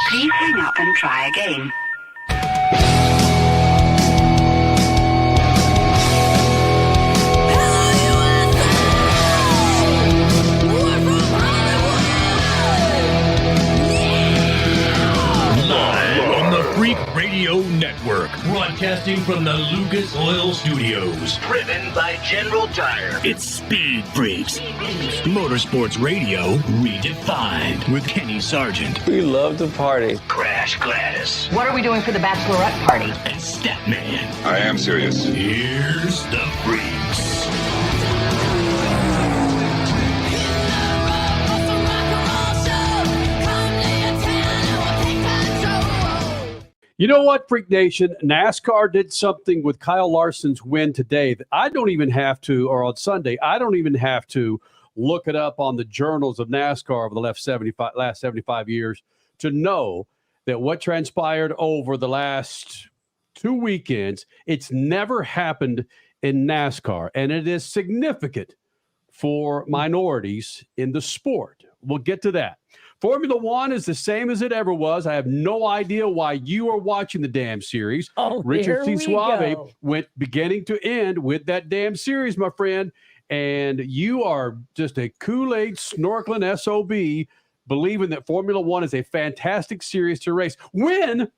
Please hang up and try again. Freak Radio Network, broadcasting from the Lucas Oil Studios. Driven by General Tire. It's Speed Freaks. Motorsports Radio redefined with Kenny Sargent. We love to party. Crash Gladys. What are we doing for the bachelorette party? And Statman. I am serious. Here's the Freaks. You know what, Freak Nation? NASCAR did something with Kyle Larson's win today that I don't even have to, or on Sunday, I don't even have to look it up on the journals of NASCAR over the last 75 years to know that what transpired over the last 2 weekends, it's never happened in NASCAR, and it is significant for minorities in the sport. We'll get to that. Formula One is the same as it ever was. I have no idea why you are watching the damn series. Oh, Richard C. Suave go. went beginning to end with that damn series, my friend. And you are just a Kool-Aid snorkeling SOB believing that Formula One is a fantastic series to race when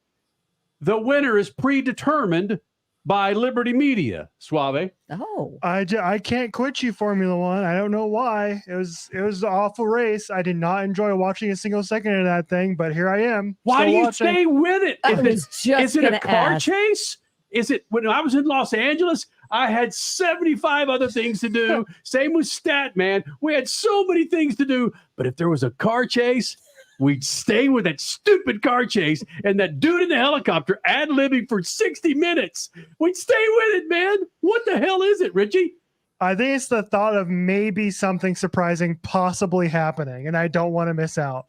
the winner is predetermined by Liberty Media, Suave. Oh, I can't quit you, Formula One. I don't know why. It was an awful race. I did not enjoy watching a single second of that thing, but here I am. Why do you watching. stay with it? Is it a car ask. chase? Is it when I was in Los Angeles? I had 75 other things to do. Same with Statman. We had so many things to do. But if there was a car chase, we'd stay with that stupid car chase and that dude in the helicopter ad-libbing for 60 minutes. We'd stay with it, man. What the hell is it, Richie? I think it's the thought of maybe something surprising possibly happening, and I don't want to miss out.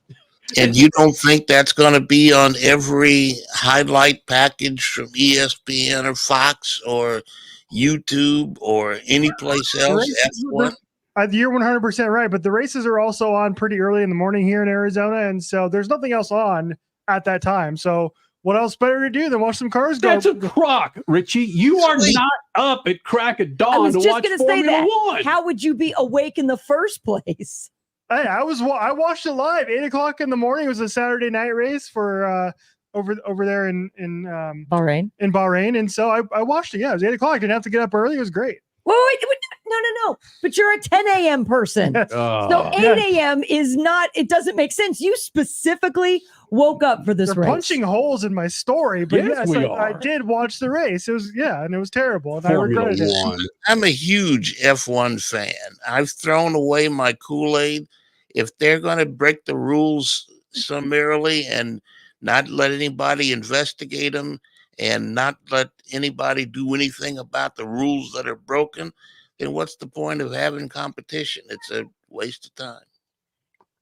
And you don't think that's going to be on every highlight package from ESPN or Fox or YouTube or any place else? F1? You're 100% right, but the races are also on pretty early in the morning here in Arizona, and so there's nothing else on at that time. So what else better to do than watch some cars go? That's a crock, Richie. You are not up at crack of dawn to watch Formula One. How would you be awake in the first place? Hey, I watched it live. 8:00 in the morning. It was a Saturday night race for over there in Bahrain. In Bahrain, and so I watched it. Yeah, it was 8:00. I didn't have to get up early. It was great. Wait, no. But you're a 10 a.m. person. So 8 a.m. is not, it doesn't make sense. You specifically woke up for this They're race. punching holes in my story, but yes, I did watch the race. It was, and it was terrible. And I regretted it. I'm a huge F1 fan. I've thrown away my Kool-Aid. If they're going to break the rules summarily and not let anybody investigate them and not let anybody do anything about the rules that are broken, then what's the point of having competition? It's a waste of time.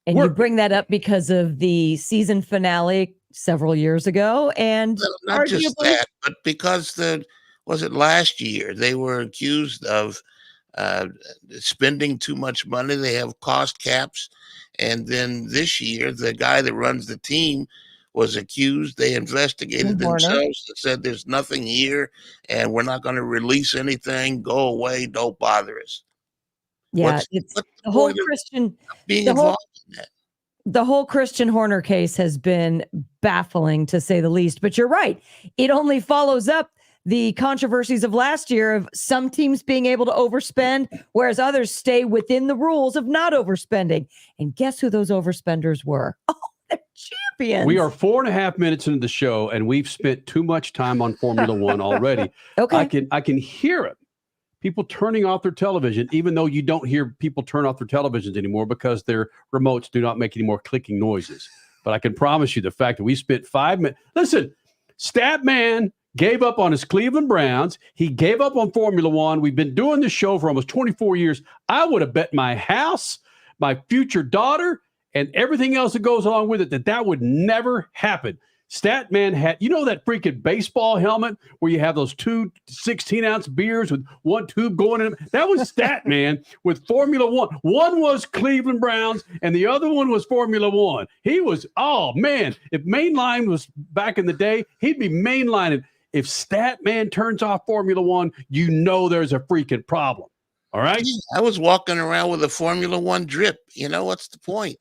And you bring that up because of the season finale several years ago. And well, not just that, but because was it last year, they were accused of spending too much money. They have cost caps. And then this year, the guy that runs the team was accused. They investigated themselves and said there's nothing here and we're not going to release anything. Go away. Don't bother us. Yeah, it's the whole Christian being involved in that. The whole Christian Horner case has been baffling, to say the least. But you're right. It only follows up the controversies of last year of some teams being able to overspend, whereas others stay within the rules of not overspending. And guess who those overspenders were? Oh, they're champions. We are 4.5 minutes into the show, and we've spent too much time on Formula One already. Okay. I can hear it. People turning off their television, even though you don't hear people turn off their televisions anymore because their remotes do not make any more clicking noises. But I can promise you the fact that we spent 5 minutes. Listen, Statman gave up on his Cleveland Browns. He gave up on Formula One. We've been doing this show for almost 24 years. I would have bet my house, my future daughter, and everything else that goes along with it that would never happen. Statman had, that freaking baseball helmet where you have those two 16-ounce beers with one tube going in? That was Statman with Formula One. One was Cleveland Browns and the other one was Formula One. He was, oh man, if mainline was back in the day, he'd be mainlining. If Statman turns off Formula One, there's a freaking problem. All right. I was walking around with a Formula One drip. What's the point?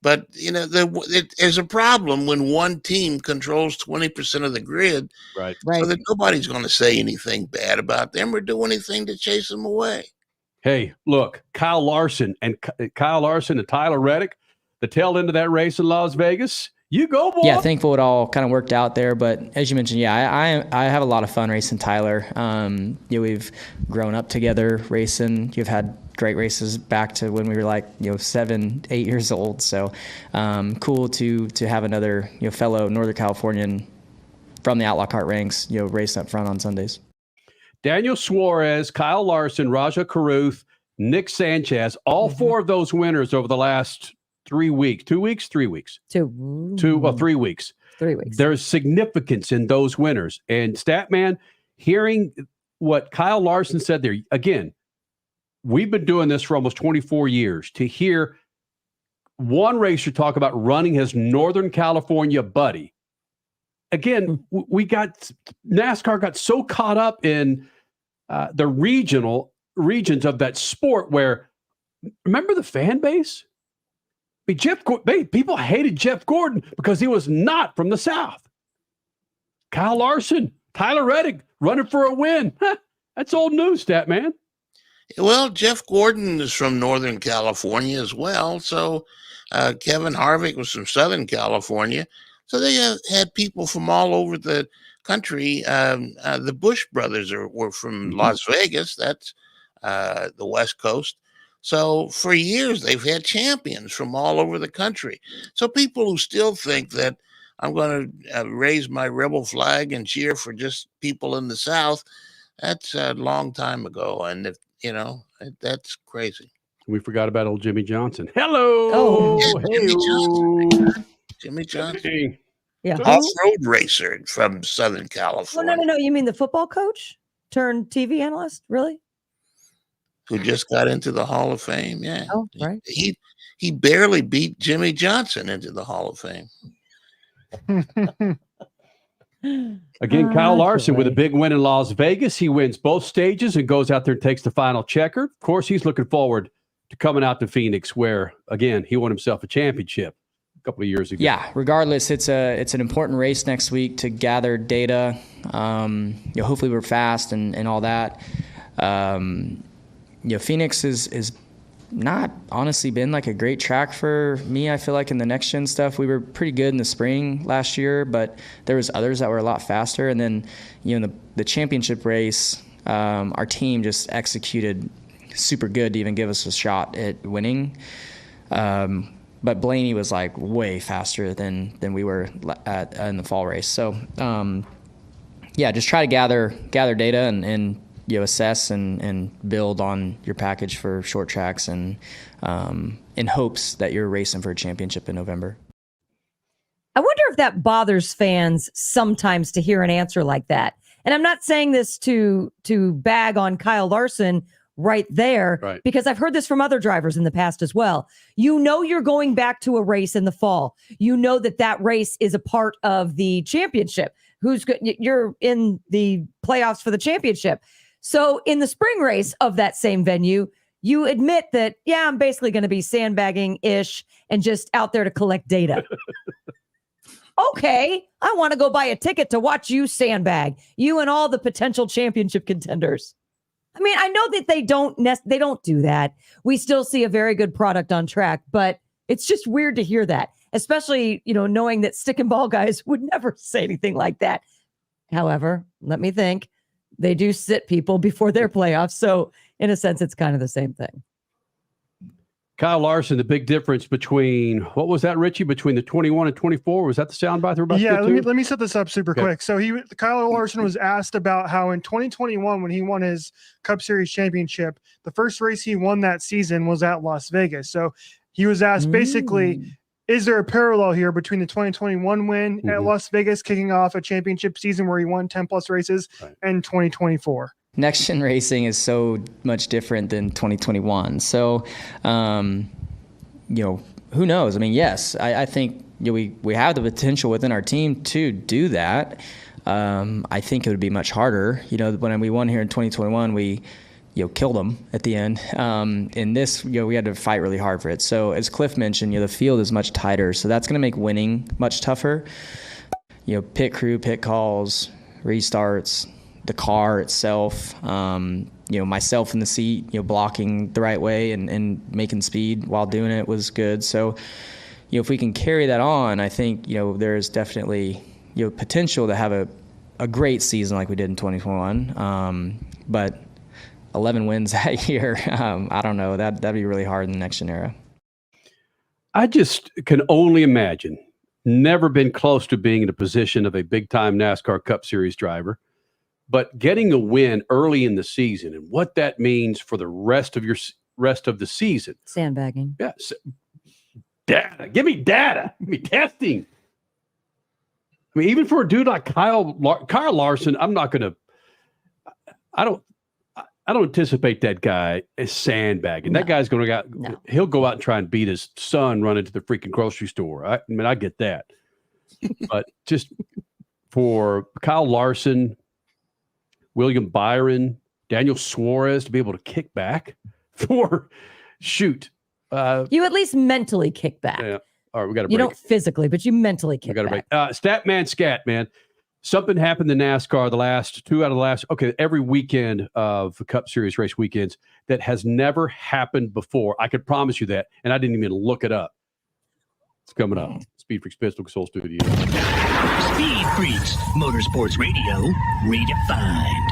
But there's a problem when one team controls 20% of the grid, right? So that nobody's going to say anything bad about them or do anything to chase them away. Hey, look, Kyle Larson and Tyler Reddick, the tail end of that race in Las Vegas. You go, boy. Yeah, thankful it all kind of worked out there. But as you mentioned, I have a lot of fun racing Tyler. We've grown up together racing. You've had great races back to when we were 7-8 years old. So cool to have another fellow Northern Californian from the Outlaw Kart ranks racing up front on Sundays. Daniel Suarez, Kyle Larson, Raja Carruth, Nick Sanchez, all four of those winners over the last 3 weeks, 2 weeks, 3 weeks, 3 weeks. 3 weeks. There's significance in those winners. And Statman, hearing what Kyle Larson said there, again, we've been doing this for almost 24 years. To hear one racer talk about running his Northern California buddy. Again, NASCAR got so caught up in the regions of that sport where, remember the fan base? People hated Jeff Gordon because he was not from the South. Kyle Larson, Tyler Reddick running for a win. That's old news, Statman. Well, Jeff Gordon is from Northern California as well. So Kevin Harvick was from Southern California. So they had people from all over the country. The Bush brothers were from Las Vegas. That's the West Coast. So for years, they've had champions from all over the country. So people who still think that I'm going to raise my rebel flag and cheer for just people in the South, that's a long time ago. And, that's crazy. We forgot about old Jimmy Johnson. Hello. Yeah, Jimmy Johnson. Hey. Yeah. Off-road racer from Southern California. No. You mean the football coach turned TV analyst? Really? Who just got into the Hall of Fame. Yeah. Oh, right. He barely beat Jimmy Johnson into the Hall of Fame. Again, Kyle Larson with a big win in Las Vegas. He wins both stages and goes out there and takes the final checker. Of course, he's looking forward to coming out to Phoenix where, again, he won himself a championship a couple of years ago. Yeah, regardless, it's an important race next week to gather data. Hopefully we're fast and all that. Phoenix is not honestly been a great track for me. I feel like in the next gen stuff, we were pretty good in the spring last year, but there was others that were a lot faster. And then, in the championship race, our team just executed super good to even give us a shot at winning. But Blaney was way faster than we were in the fall race. So, just try to gather data and assess and build on your package for short tracks and in hopes that you're racing for a championship in November. I wonder if that bothers fans sometimes to hear an answer like that. And I'm not saying this to bag on Kyle Larson right there, right, because I've heard this from other drivers in the past as well. You're going back to a race in the fall. That race is a part of the championship. You're in the playoffs for the championship. So in the spring race of that same venue, you admit that, I'm basically going to be sandbagging-ish and just out there to collect data. Okay, I want to go buy a ticket to watch you sandbag, you and all the potential championship contenders. I mean, I know that they don't do that. We still see a very good product on track, but it's just weird to hear that, especially, knowing that stick and ball guys would never say anything like that. However, let me think. They do sit people before their playoffs. So in a sense, it's kind of the same thing. Kyle Larson, the big difference between, what was that, Richie, between the 21 and 24? Was that the soundbite they were about to get to? Let me set this up super quick. So Kyle Larson was asked about how in 2021, when he won his Cup Series championship, the first race he won that season was at Las Vegas. So he was asked basically, is there a parallel here between the 2021 win at Las Vegas, kicking off a championship season where he won 10 plus races, and 2024? Next gen racing is so much different than 2021. So, who knows? I mean, yes, I think we have the potential within our team to do that. I think it would be much harder. When we won here in 2021, we killed them at the end. In this, we had to fight really hard for it. So as Cliff mentioned, the field is much tighter. So that's going to make winning much tougher. Pit crew, pit calls, restarts, the car itself, myself in the seat, blocking the right way and making speed while doing it was good. So, if we can carry that on, I think, there's definitely, potential to have a great season like we did in 2021. But 11 wins that year, I don't know. That'd be really hard in the next gen era. I just can only imagine. Never been close to being in a position of a big-time NASCAR Cup Series driver, but getting a win early in the season and what that means for the rest of the season. Sandbagging. Yes. Data. Give me data. Give me testing. I mean, even for a dude like Kyle Larson, I'm not going to. I don't anticipate that guy is sandbagging. No. That guy's going to go. No. He'll go out and try and beat his son running to the freaking grocery store. I mean, I get that, but just for Kyle Larson, William Byron, Daniel Suarez to be able to kick back for shoot. You at least mentally kick back. Yeah. All right, we got to break. You don't physically, but you mentally kick back. Statman Scat, man. Something happened in NASCAR every weekend of the Cup Series race weekends that has never happened before. I could promise you that, and I didn't even look it up. It's coming up. SpeedFreaks Pistol Control Studio. Speed Freaks, Motorsports Radio, redefined.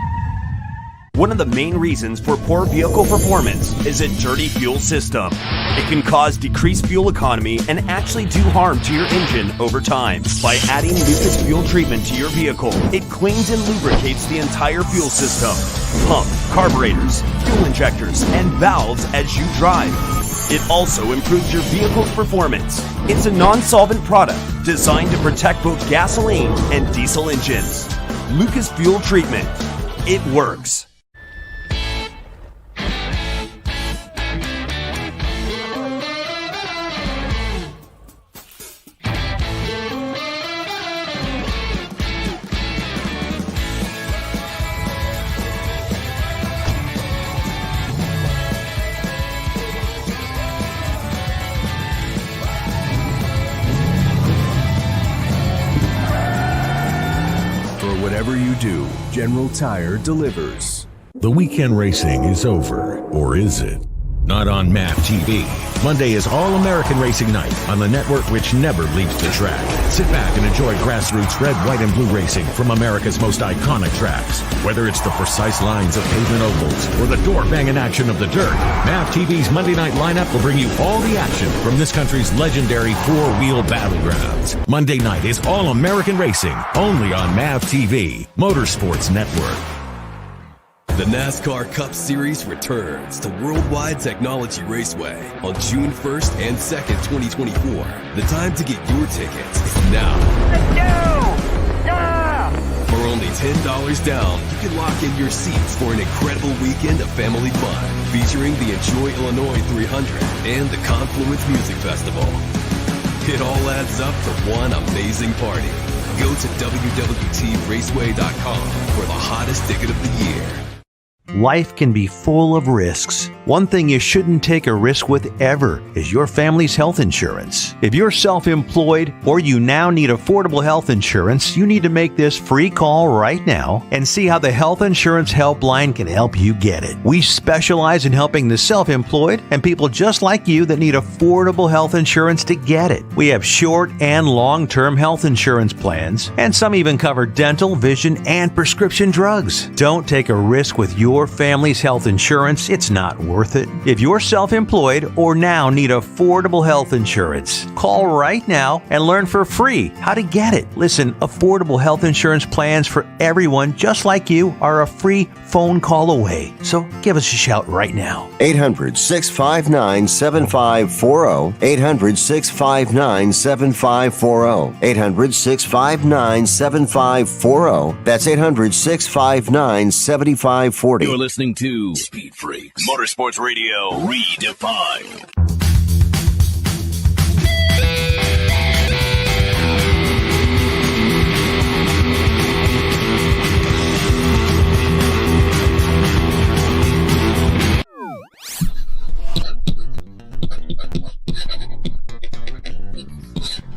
One of the main reasons for poor vehicle performance is a dirty fuel system. It can cause decreased fuel economy and actually do harm to your engine over time. By adding Lucas Fuel Treatment to your vehicle, it cleans and lubricates the entire fuel system. Pump, carburetors, fuel injectors, and valves as you drive. It also improves your vehicle's performance. It's a non-solvent product designed to protect both gasoline and diesel engines. Lucas Fuel Treatment. It works. Whatever you do, General Tire delivers. The weekend racing is over, or is it? Not on MAV TV. Monday is All-American Racing Night on the network which never leaves the track. Sit back and enjoy grassroots red, white, and blue racing from America's most iconic tracks. Whether it's the precise lines of pavement ovals or the door-banging action of the dirt, MAV TV's Monday night lineup will bring you all the action from this country's legendary four-wheel battlegrounds. Monday night is All-American Racing, only on MAV TV, Motorsports Network. The NASCAR Cup Series returns to Worldwide Technology Raceway on June 1st and 2nd, 2024. The time to get your tickets is now. Let's go! For only $10 down, you can lock in your seats for an incredible weekend of family fun, featuring the Enjoy Illinois 300 and the Confluence Music Festival. It all adds up to one amazing party. Go to WWTRaceway.com for the hottest ticket of the year. Life can be full of risks. One thing you shouldn't take a risk with ever is your family's health insurance. If you're self-employed or you now need affordable health insurance, you need to make this free call right now and see how the Health Insurance Helpline can help you get it. We specialize in helping the self-employed and people just like you that need affordable health insurance to get it. We have short and long-term health insurance plans, and some even cover dental, vision, and prescription drugs. Don't take a risk with your your family's health insurance, it's not worth it. If you're self-employed or now need affordable health insurance, call right now and learn for free how to get it. Listen, affordable health insurance plans for everyone just like you are a free phone call away. So give us a shout right now. 800-659-7540. 800-659-7540. 800-659-7540. That's 800-659-7540. You're listening to Speed Freaks, Motorsports Radio Redefined.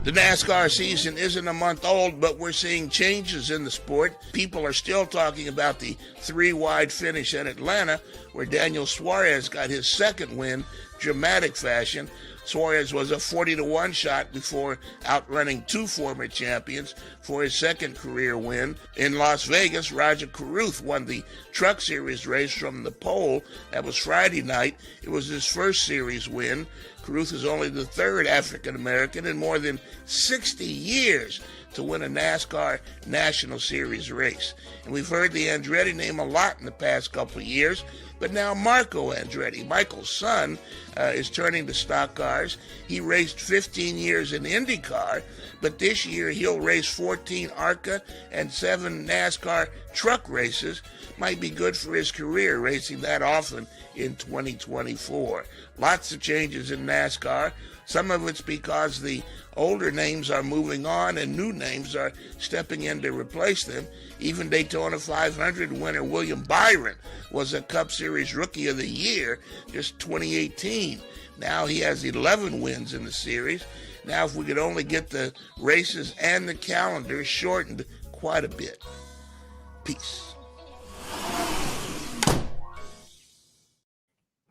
The NASCAR season isn't a month old, but we're seeing changes in the sport. People are still talking about the 3-wide finish at Atlanta, where Daniel Suarez got his second win, dramatic fashion. Suarez was a 40-1 shot before outrunning 2 former champions for his second career win. In Las Vegas, Roger Carruth won the Truck Series race from the pole. That was Friday night. It was his first series win. Carruth is only the third African-American in more than 60 years to win a NASCAR National Series race. And we've heard the Andretti name a lot in the past couple of years, but now Marco Andretti, Michael's son, is turning to stock cars. He raced 15 years in IndyCar, but this year he'll race 14 ARCA and 7 NASCAR truck races. Might be good for his career, racing that often in 2024. Lots of changes in NASCAR. Some of it's because the older names are moving on and new names are stepping in to replace them. Even Daytona 500 winner William Byron was a Cup Series Rookie of the Year just 2018. Now he has 11 wins in the series. Now if we could only get the races and the calendar shortened quite a bit. Peace.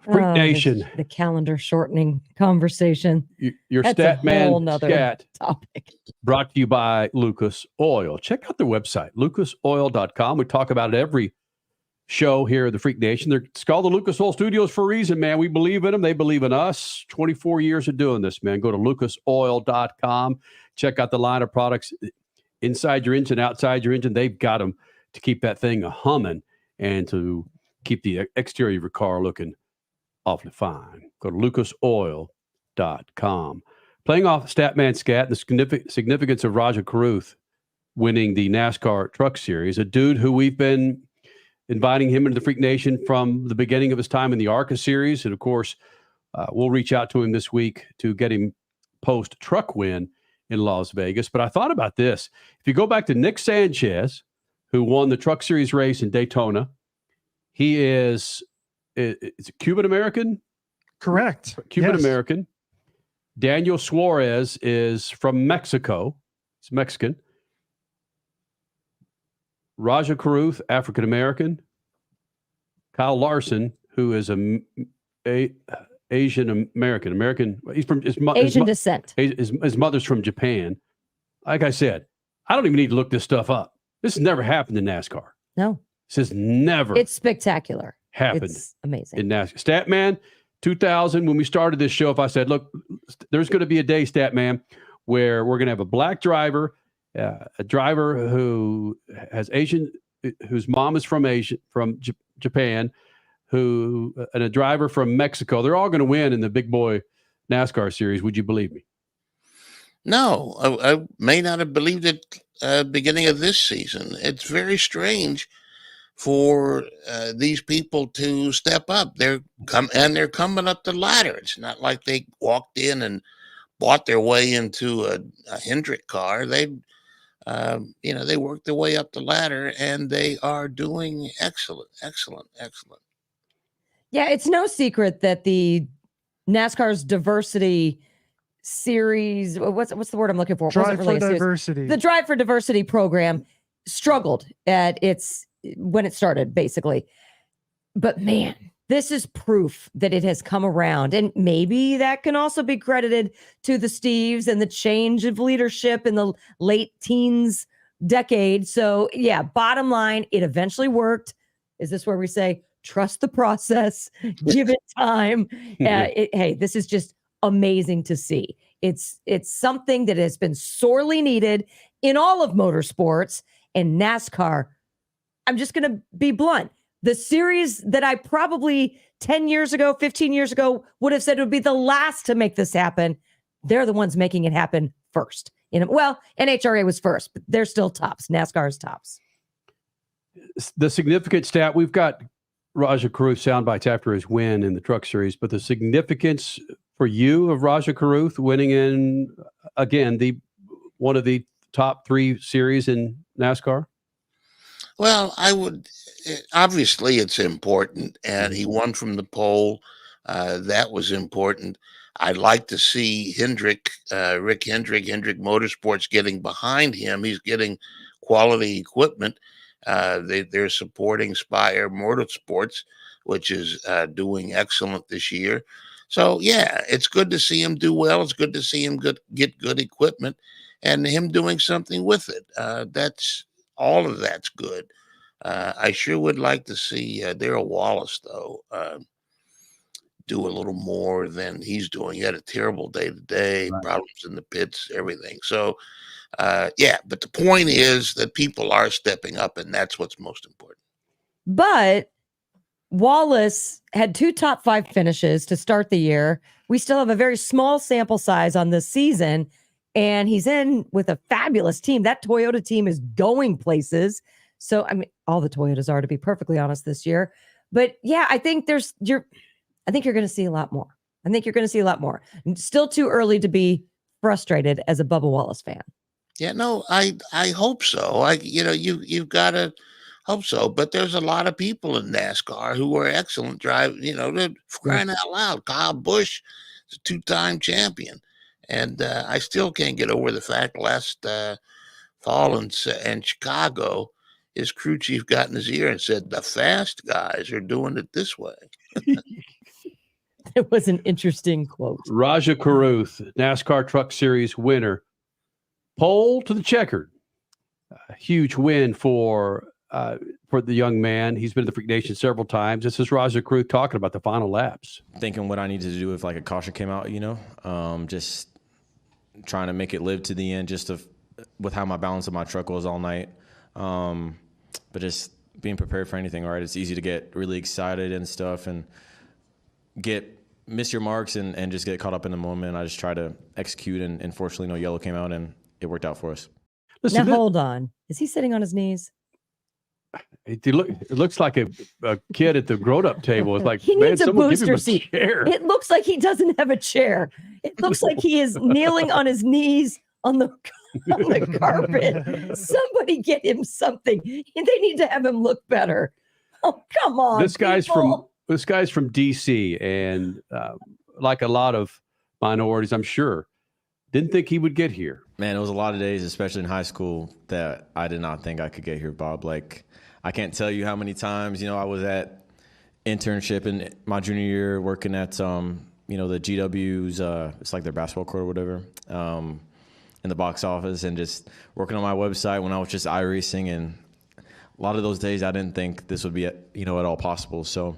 Freak Nation. The calendar shortening conversation. Your That's stat a man whole nother stat topic. Brought to you by Lucas Oil. Check out their website, lucasoil.com. We talk about it every show here at the Freak Nation. It's called the Lucas Oil Studios for a reason, man. We believe in them. They believe in us. 24 years of doing this, man. Go to lucasoil.com. Check out the line of products inside your engine, outside your engine. They've got them to keep that thing humming and to keep the exterior of your car looking awfully fine. Go to lucasoil.com. Playing off Statman Scat, the significance of Roger Carruth winning the NASCAR Truck Series, a dude who we've been inviting him into the Freak Nation from the beginning of his time in the ARCA Series. And, of course, we'll reach out to him this week to get him post-truck win in Las Vegas. But I thought about this. If you go back to Nick Sanchez, who won the Truck Series race in Daytona, he is Cuban-American? Correct. Cuban-American. Yes. Daniel Suarez is from Mexico. He's Mexican. Roger Carruth, African-American. Kyle Larson, who is Asian-American. He's from Asian descent. His mother's from Japan. Like I said, I don't even need to look this stuff up. This has never happened in NASCAR. No. This has never. It's spectacular. Happened. It's amazing. In NASCAR. Statman, 2000, when we started this show, if I said, look, there's going to be a day, Statman, where we're going to have a black driver, a driver who has Asian, whose mom is from Japan, and a driver from Mexico. They're all going to win in the big boy NASCAR series. Would you believe me? No, I may not have believed it beginning of this season. It's very strange for these people to step up. They're coming up the ladder. It's not like they walked in and bought their way into a Hendrick car. They worked their way up the ladder, and they are doing excellent. Yeah, it's no secret that the NASCAR's diversity series, what's the word I'm looking for? Drive for Diversity. The Drive for Diversity program struggled when it started, basically. But man, this is proof that it has come around. And maybe that can also be credited to the Steves and the change of leadership in the late teens decade. So yeah, bottom line, it eventually worked. Is this where we say trust the process, give it time. Hey, this is just amazing to see. It's something that has been sorely needed in all of motorsports, and NASCAR. I'm just going to be blunt. The series that I probably 10 years ago, 15 years ago would have said it would be the last to make this happen. They're the ones making it happen first. Well, NHRA was first, but they're still tops. NASCAR is tops. The significant stat, we've got Rajah Caruth sound bites after his win in the Truck Series, but the significance for you of Rajah Caruth winning in, again, one of the top 3 series in NASCAR? Well, obviously it's important, and he won from the pole. That was important. I'd like to see Hendrick Motorsports getting behind him. He's getting quality equipment. They're supporting Spire Motorsports, which is doing excellent this year. So, yeah, it's good to see him do well. It's good to see him get good equipment and him doing something with it. All of that's good. I sure would like to see Darrell Wallace, though, do a little more than he's doing. He had a terrible day-to-day, problems in the pits, everything. So, yeah, but the point is that people are stepping up, and that's what's most important. But Wallace had 2 top 5 finishes to start the year. We still have a very small sample size on this season, and he's in with a fabulous team. That Toyota team is going places. So, I mean, all the Toyotas are, to be perfectly honest, this year. But yeah, I think you're going to see a lot more. I think you're going to see a lot more. Still too early to be frustrated as a Bubba Wallace fan. Yeah, no, I hope so. You've got to hope so. But there's a lot of people in NASCAR who are excellent drivers. They're crying out loud. Kyle Busch is a 2-time champion, and I still can't get over the fact last fall in Chicago, his crew chief got in his ear and said, "The fast guys are doing it this way." It was an interesting quote. Rajah Caruth, NASCAR Truck Series winner. Pole to the checkered. A huge win for the young man. He's been in the Freak Nation several times. This is Rajah Caruth talking about the final laps. Thinking what I needed to do if a caution came out, just trying to make it live to the end, with how my balance of my truck was all night. But just being prepared for anything, right? It's easy to get really excited and stuff and miss your marks and just get caught up in the moment. I just try to execute, and fortunately no yellow came out and it worked out for us. Now hold on. Is he sitting on his knees? It looks like a kid at the grown-up table. It's like, he needs a booster seat. Chair. It looks like he doesn't have a chair. It looks like he is kneeling on his knees on the carpet. Somebody get him something. They need to have him look better. Oh, come on. This guy's from DC, and like a lot of minorities, I'm sure, didn't think he would get here. Man, it was a lot of days, especially in high school, that I did not think I could get here, Bob. I can't tell you how many times, I was at internship in my junior year working at, the GW's, it's like their basketball court or whatever, in the box office, and just working on my website when I was just iRacing. And a lot of those days I didn't think this would be, at all possible. So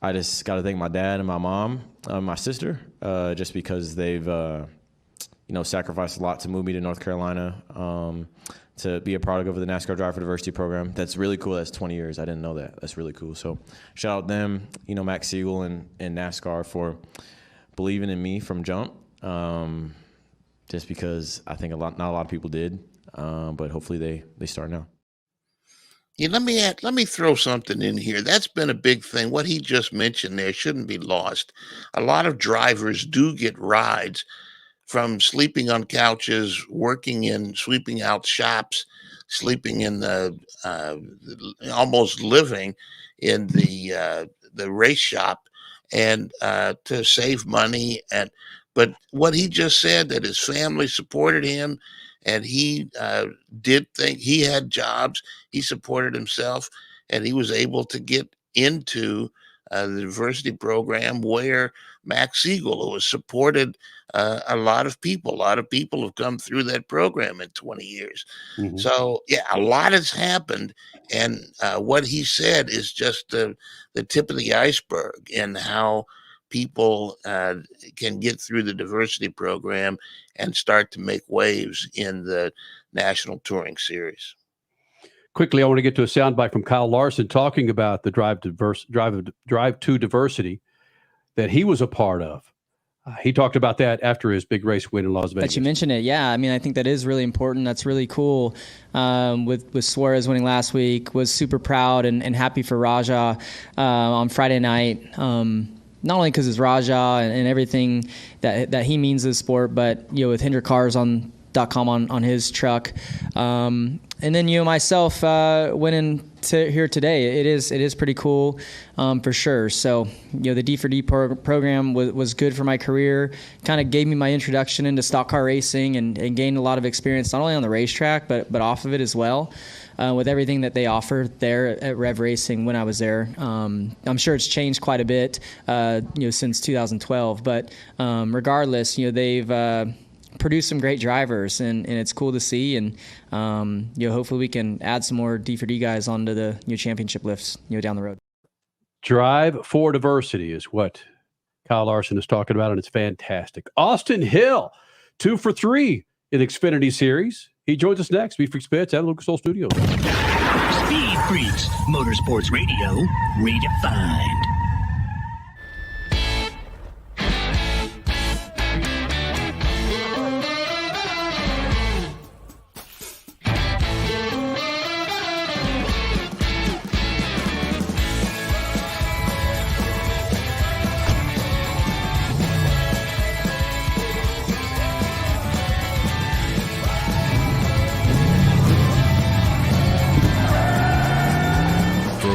I just got to thank my dad and my mom, my sister, just because they've, sacrificed a lot to move me to North Carolina, to be a product of the NASCAR Driver Diversity Program. That's really cool. That's 20 years. I didn't know that. That's really cool. So shout out them, Max Siegel and NASCAR for believing in me from jump. Just because I think not a lot of people did, but hopefully they start now. Yeah, let me throw something in here. That's been a big thing. What he just mentioned there shouldn't be lost. A lot of drivers do get rides from sleeping on couches, sweeping out shops, sleeping in almost living in the race shop, and to save money. But what he just said, that his family supported him, and he did think he had jobs, he supported himself, and he was able to get into the diversity program where Max Siegel, who was supported a lot of people. A lot of people have come through that program in 20 years. Mm-hmm. So, yeah, a lot has happened. And what he said is just the tip of the iceberg in how people can get through the diversity program and start to make waves in the National Touring Series. Quickly, I want to get to a soundbite from Kyle Larson talking about the Drive to Diversity that he was a part of. He talked about that after his big race win in Las Vegas. That you mentioned it, yeah. I mean, I think that is really important. That's really cool. With Suarez winning last week, was super proud and happy for Raja on Friday night. Not only because it's Raja and everything that he means to the sport, but with Hendrick Cars .com on his truck. And then myself winning here today. It is pretty cool for sure. So the D4D program was good for my career. Kind of gave me my introduction into stock car racing and gained a lot of experience not only on the racetrack but off of it as well. With everything that they offer there at Rev Racing when I was there. I'm sure it's changed quite a bit since 2012. But regardless, they've produce some great drivers, and it's cool to see. And hopefully we can add some more D4D guys onto the championship lifts down the road. Drive for Diversity is what Kyle Larson is talking about, and it's fantastic. Austin Hill, 2 for 3 in Xfinity Series. He joins us next. SpeedFreaks Pits at Lucas Oil Studios. Speed Freaks, Motorsports Radio, redefined.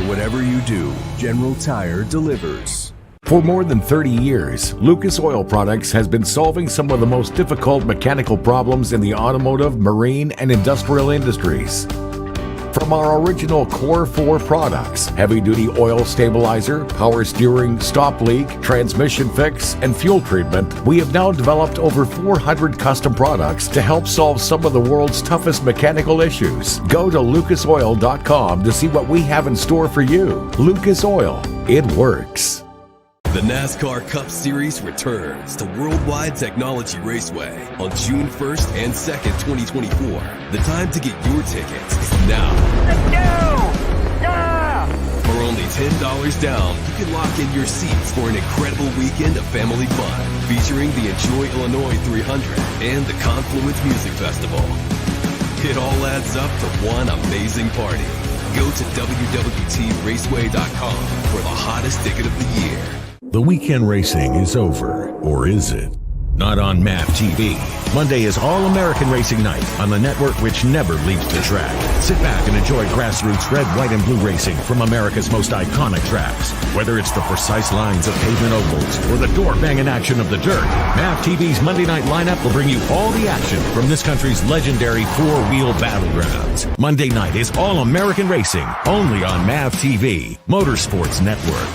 Whatever you do, General Tire delivers. For more than 30 years, Lucas Oil Products has been solving some of the most difficult mechanical problems in the automotive, marine, and industrial industries. From our original Core 4 products, heavy-duty oil stabilizer, power steering, stop leak, transmission fix, and fuel treatment, we have now developed over 400 custom products to help solve some of the world's toughest mechanical issues. Go to lucasoil.com to see what we have in store for you. Lucas Oil, it works. The NASCAR Cup Series returns to Worldwide Technology Raceway on June 1st and 2nd, 2024. The time to get your tickets is now. Let's go! Yeah! For only $10 down, you can lock in your seats for an incredible weekend of family fun, featuring the Enjoy Illinois 300 and the Confluence Music Festival. It all adds up to one amazing party. Go to www.raceway.com for the hottest ticket of the year. The weekend racing is over, or is it? Not on MAP TV. Monday is All-American Racing Night on the network which never leaves the track. Sit back and enjoy grassroots red, white, and blue racing from America's most iconic tracks. Whether it's the precise lines of pavement ovals or the door-banging action of the dirt, MAP TV's Monday night lineup will bring you all the action from this country's legendary four-wheel battlegrounds. Monday night is All-American Racing, only on MAP TV, Motorsports Network.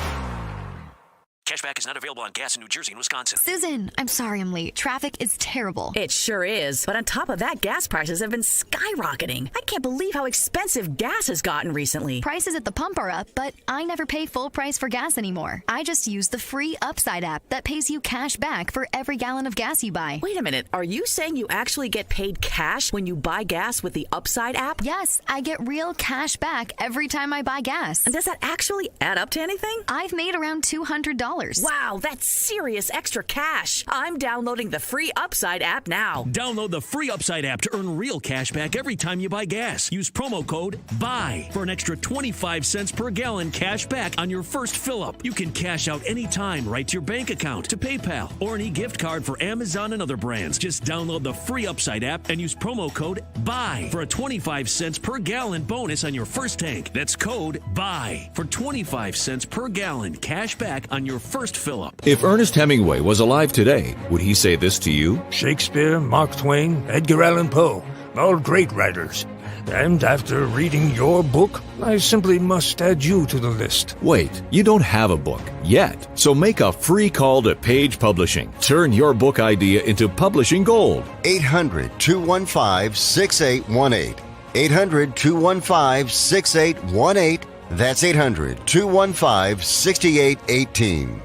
Cashback is not available on gas in New Jersey and Wisconsin. Susan, I'm sorry I'm late. Traffic is terrible. It sure is. But on top of that, gas prices have been skyrocketing. I can't believe how expensive gas has gotten recently. Prices at the pump are up, but I never pay full price for gas anymore. I just use the free Upside app that pays you cash back for every gallon of gas you buy. Wait a minute. Are you saying you actually get paid cash when you buy gas with the Upside app? Yes, I get real cash back every time I buy gas. And does that actually add up to anything? I've made around $200. Wow, that's serious extra cash. I'm downloading the free Upside app now. Download the free Upside app to earn real cash back every time you buy gas. Use promo code BUY for an extra 25 cents per gallon cash back on your first fill-up. You can cash out anytime right to your bank account, to PayPal, or an e-gift card for Amazon and other brands. Just download the free Upside app and use promo code BUY for a 25 cents per gallon bonus on your first tank. That's code BUY for 25 cents per gallon cash back on your first fill-up. If Ernest Hemingway was alive today, would he say this to you? Shakespeare, Mark Twain, Edgar Allan Poe, all great writers. And after reading your book, I simply must add you to the list. Wait, you don't have a book yet. So make a free call to Page Publishing. Turn your book idea into publishing gold. 800-215-6818. 800-215-6818. That's 800-215-6818.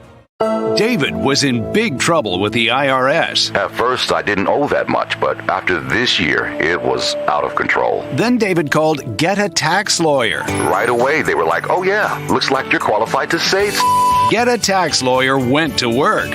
David was in big trouble with the IRS. At first, I didn't owe that much, but after this year, it was out of control. Then David called Get a Tax Lawyer. Right away, they were like, oh yeah, looks like you're qualified to say Get a Tax Lawyer went to work.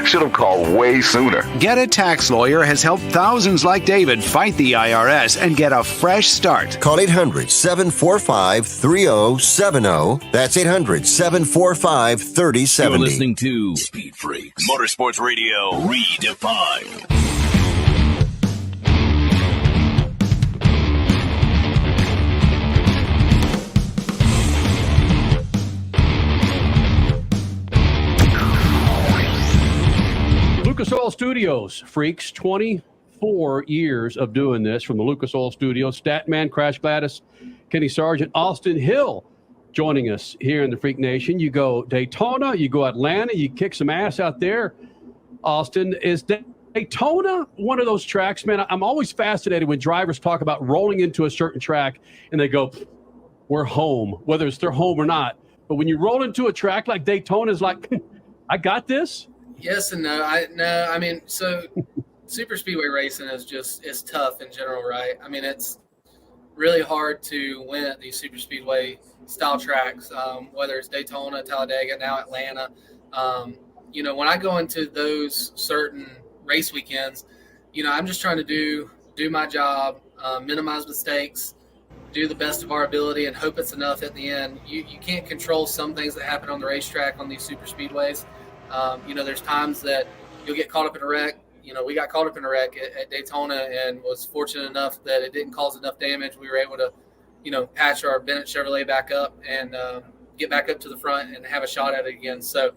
Should have called way sooner. Get a Tax Lawyer has helped thousands like David fight the IRS and get a fresh start. Call 800-745-3070. That's 800-745-3070. You're listening to Speed Freaks, Motorsports Radio Redefined. Lucas Oil Studios, Freaks, 24 years of doing this from the Lucas Oil Studios. Statman, Crash Gladys, Kenny Sargent, Austin Hill joining us here in the Freak Nation. You go Daytona, you go Atlanta, you kick some ass out there. Austin, is Daytona one of those tracks, man? I'm always fascinated when drivers talk about rolling into a certain track and they go, we're home, whether it's their home or not. But when you roll into a track like Daytona, is like, I got this. Yes and no. I mean, so super speedway racing is tough in general, right? I mean, it's really hard to win at these super speedway style tracks, whether it's Daytona, Talladega, now Atlanta. When I go into those certain race weekends, I'm just trying to do my job, minimize mistakes, do the best of our ability, and hope it's enough at the end. You can't control some things that happen on the racetrack on these super speedways. There's times that you'll get caught up in a wreck. We got caught up in a wreck at Daytona and was fortunate enough that it didn't cause enough damage. We were able to, patch our Bennett Chevrolet back up and get back up to the front and have a shot at it again. So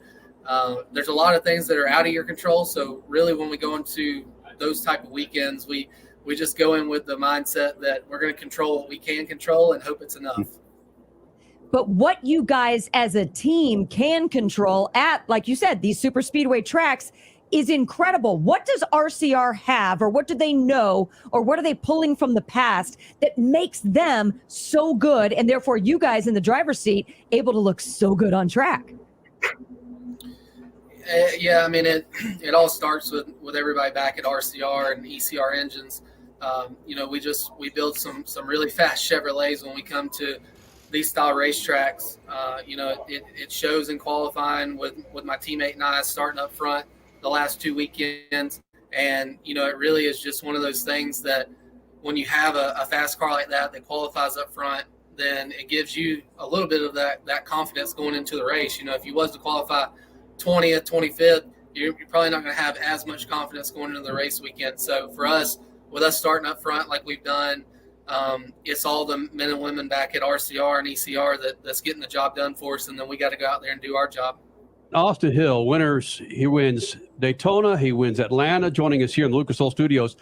there's a lot of things that are out of your control. So really when we go into those type of weekends, we just go in with the mindset that we're going to control what we can control and hope it's enough. But what you guys as a team can control at, like you said, these super speedway tracks is incredible. What does RCR have, or what do they know, or what are they pulling from the past that makes them so good, and therefore you guys in the driver's seat able to look so good on track? Yeah, I mean, it all starts with everybody back at RCR and ECR engines. We build some really fast Chevrolets when we come to these style racetracks. It shows in qualifying with my teammate and I starting up front the last 2 weekends. And, it really is just one of those things that when you have a fast car like that qualifies up front, then it gives you a little bit of that confidence going into the race. If you was to qualify 20th, 25th, you're probably not going to have as much confidence going into the race weekend. So for us, with us starting up front like we've done, it's all the men and women back at RCR and ECR that's getting the job done for us, and then we got to go out there and do our job. Austin Hill, winners. He wins Daytona. He wins Atlanta, joining us here in the Lucas Oil Studios.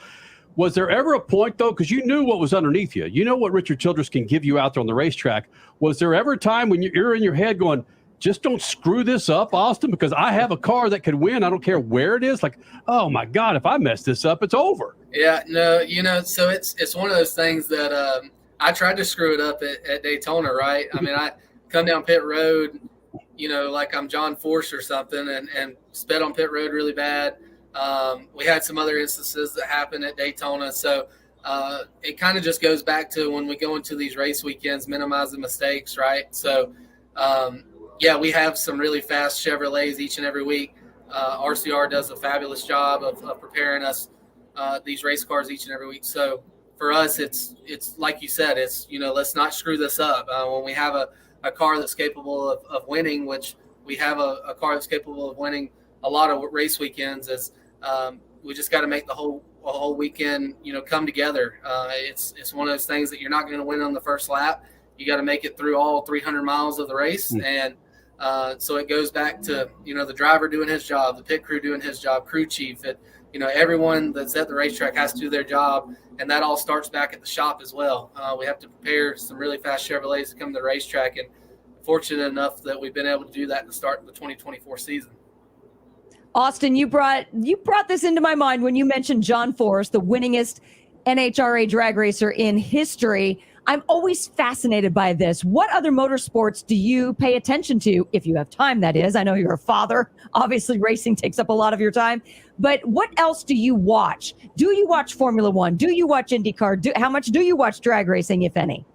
Was there ever a point, though, because you knew what was underneath you? You know what Richard Childress can give you out there on the racetrack. Was there ever a time when you're in your head going, just don't screw this up, Austin, because I have a car that could win. I don't care where it is. Like, oh, my God, if I mess this up, it's over. Yeah, no, so it's one of those things that I tried to screw it up at Daytona, right? I mean, I come down pit road, like I'm John Force or something, and sped on pit road really bad. We had some other instances that happened at Daytona. So it kind of just goes back to when we go into these race weekends, minimizing mistakes, right? So, we have some really fast Chevrolets each and every week. RCR does a fabulous job of preparing us these race cars each and every week. So for us, it's like you said, it's, let's not screw this up. When we have a car that's capable of winning, which we have a car that's capable of winning a lot of race weekends, is we just got to make the whole weekend, come together. It's one of those things that you're not going to win on the first lap. You got to make it through all 300 miles of the race. And so it goes back to, the driver doing his job, the pit crew doing his job, crew chief, everyone that's at the racetrack has to do their job, and that all starts back at the shop as well. We have to prepare some really fast Chevrolets to come to the racetrack, and fortunate enough that we've been able to do that to start the 2024 season. Austin, you brought this into my mind when you mentioned John Force, the winningest NHRA drag racer in history. I'm always fascinated by this. What other motorsports do you pay attention to, if you have time, that is? I know you're a father. Obviously, racing takes up a lot of your time. But what else do you watch? Do you watch Formula One? Do you watch IndyCar? How much do you watch drag racing, if any?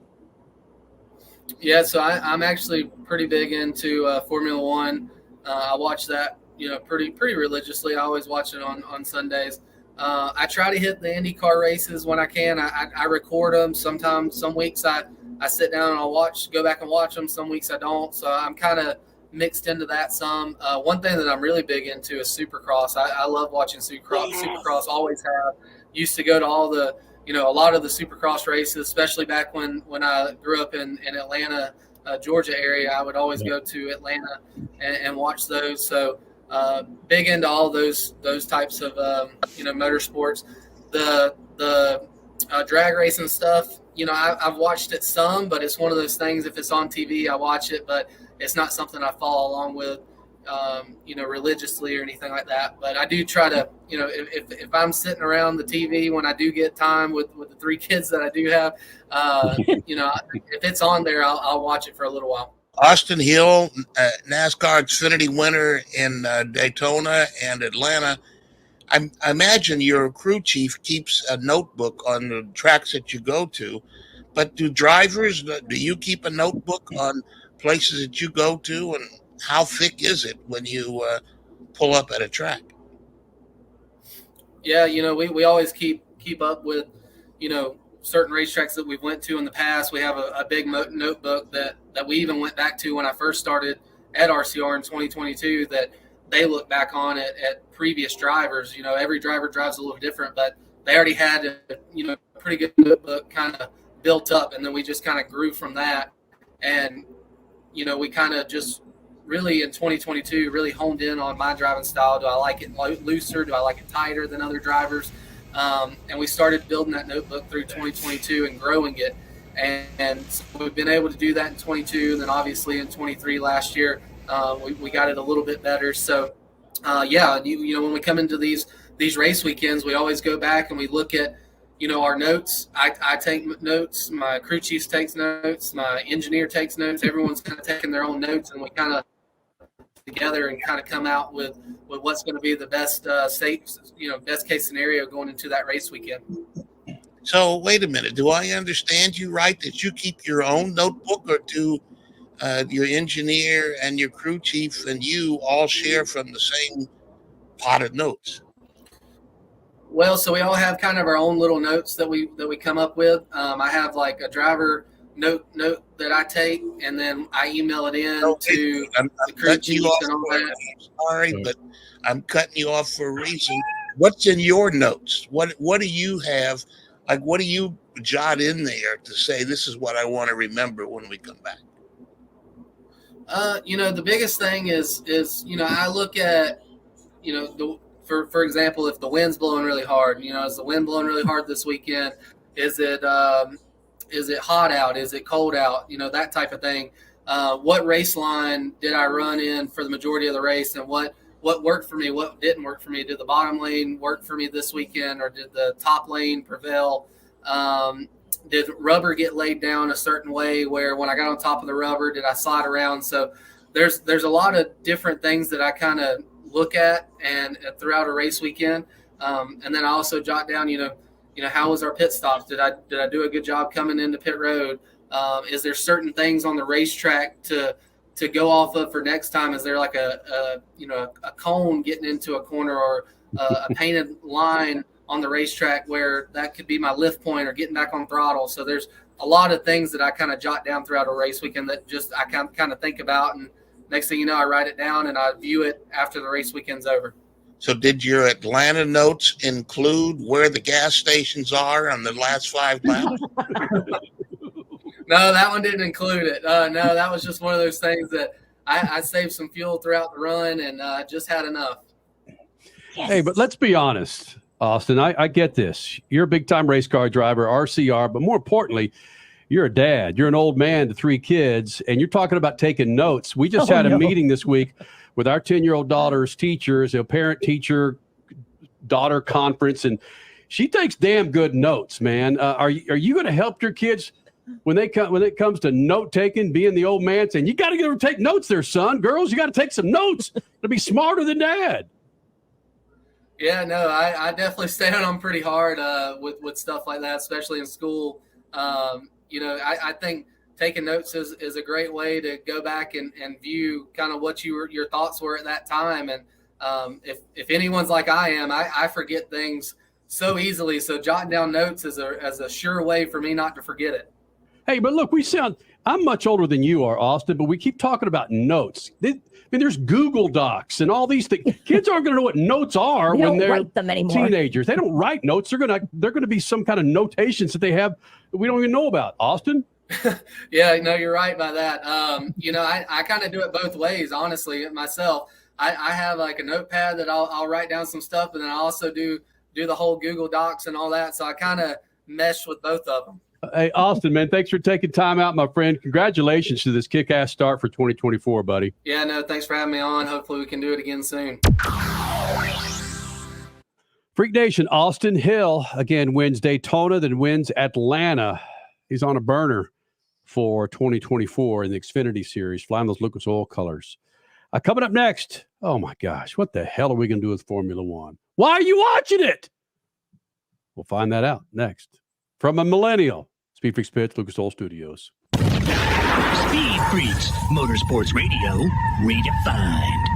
Yeah, so I'm actually pretty big into Formula One. I watch that, pretty religiously. I always watch it on Sundays. I try to hit the IndyCar races when I can. I record them. Sometimes, some weeks I sit down and I'll go back and watch them. Some weeks I don't. So I'm kind of mixed into that some. One thing that I'm really big into is Supercross. I love watching Supercross. Supercross, always have. Used to go to all the, a lot of the Supercross races, especially back when I grew up in Atlanta, Georgia area. I would always go to Atlanta and watch those. So big into all those types of motorsports. The drag racing stuff, I've watched it some, but it's one of those things. If it's on TV, I watch it, but it's not something I follow along with, religiously or anything like that. But I do try to, if I'm sitting around the TV when I do get time with the 3 kids that I do have, if it's on there, I'll watch it for a little while. Austin Hill, NASCAR Xfinity winner in Daytona and Atlanta. I imagine your crew chief keeps a notebook on the tracks that you go to, but do you keep a notebook on places that you go to, and how thick is it when you pull up at a track? Yeah, we always keep up with, certain racetracks that we've went to in the past. We have a big notebook that we even went back to when I first started at RCR in 2022, that they look back on at previous drivers. Every driver drives a little different, but they already had a pretty good notebook kind of built up, and then we just kind of grew from that. And we kind of just really in 2022 really honed in on my driving style. Do I like it looser? Do I like it tighter than other drivers? And we started building that notebook through 2022 and growing it. And so we've been able to do that in 22. And then obviously in 23 last year, we got it a little bit better. So, when we come into these race weekends, we always go back and we look at, our notes. I take notes. My crew chief takes notes. My engineer takes notes. Everyone's kind of taking their own notes, and we kind of together and kind of come out with what's going to be the best best case scenario going into that race weekend. So wait a minute. Do I understand you right that you keep your own notebook, or do your engineer and your crew chief and you all share from the same pot of notes? Well, so we all have kind of our own little notes that we come up with. I have like a driver note that I take, and then I email it in to the crew chief and all that. Sorry, but I'm cutting you off for a reason. What's in your notes? What do you have? Like, what do you jot in there to say, this is what I want to remember when we come back? The biggest thing is I look at, for example, if the wind's blowing really hard, is the wind blowing really hard this weekend? Is it hot out? Is it cold out? That type of thing. What race line did I run in for the majority of the race, and what worked for me? What didn't work for me? Did the bottom lane work for me this weekend, or did the top lane prevail? Did rubber get laid down a certain way where when I got on top of the rubber, did I slide around? So there's a lot of different things that I kind of look at and throughout a race weekend. And then I also jot down, how was our pit stops? Did I do a good job coming into pit road? Is there certain things on the racetrack to go off of for next time? Is there like a cone getting into a corner, or a painted line on the racetrack where that could be my lift point or getting back on throttle? So there's a lot of things that I kind of jot down throughout a race weekend that just I kind of think about, and next thing you know, I write it down and I view it after the race weekend's over. So did your Atlanta notes include where the gas stations are on the last 5 laps? No, that one didn't include it. No, that was just one of those things that I saved some fuel throughout the run and just had enough. Hey, but let's be honest, Austin. I get this. You're a big-time race car driver, RCR, but more importantly, you're a dad. You're an old man to 3 kids, and you're talking about taking notes. We just had a meeting this week with our 10-year-old daughter's teachers, a parent-teacher daughter conference, and she takes damn good notes, man. Are you going to help your kids when it comes to note taking, being the old man, saying you got to get her to take notes there, son? Girls, you got to take some notes to be smarter than dad. Yeah, no, I definitely stay on them pretty hard with stuff like that, especially in school. I think taking notes is a great way to go back and view kind of what your thoughts were at that time. And if anyone's like I am, I forget things so easily. So jotting down notes is a sure way for me not to forget it. Hey, but look, I'm much older than you are, Austin, but we keep talking about notes. There's Google Docs and all these things. Kids aren't going to know what notes are when they're teenagers. They don't write notes. They're going to be some kind of notations that they have that we don't even know about. Austin? Yeah, no, you're right by that. I kind of do it both ways, honestly, myself. I have like a notepad that I'll write down some stuff, and then I also do the whole Google Docs and all that. So I kind of mesh with both of them. Hey, Austin, man, thanks for taking time out, my friend. Congratulations to this kick-ass start for 2024, buddy. Yeah, no, thanks for having me on. Hopefully we can do it again soon. Freak Nation, Austin Hill, again, wins Daytona, then wins Atlanta. He's on a burner for 2024 in the Xfinity Series, flying those Lucas Oil colors. Coming up next, oh, my gosh, what the hell are we going to do with Formula One? Why are you watching it? We'll find that out next. From a millennial, SpeedFreaks Pits, Lucas Oil Studios. Speed Freaks, Motorsports Radio, redefined.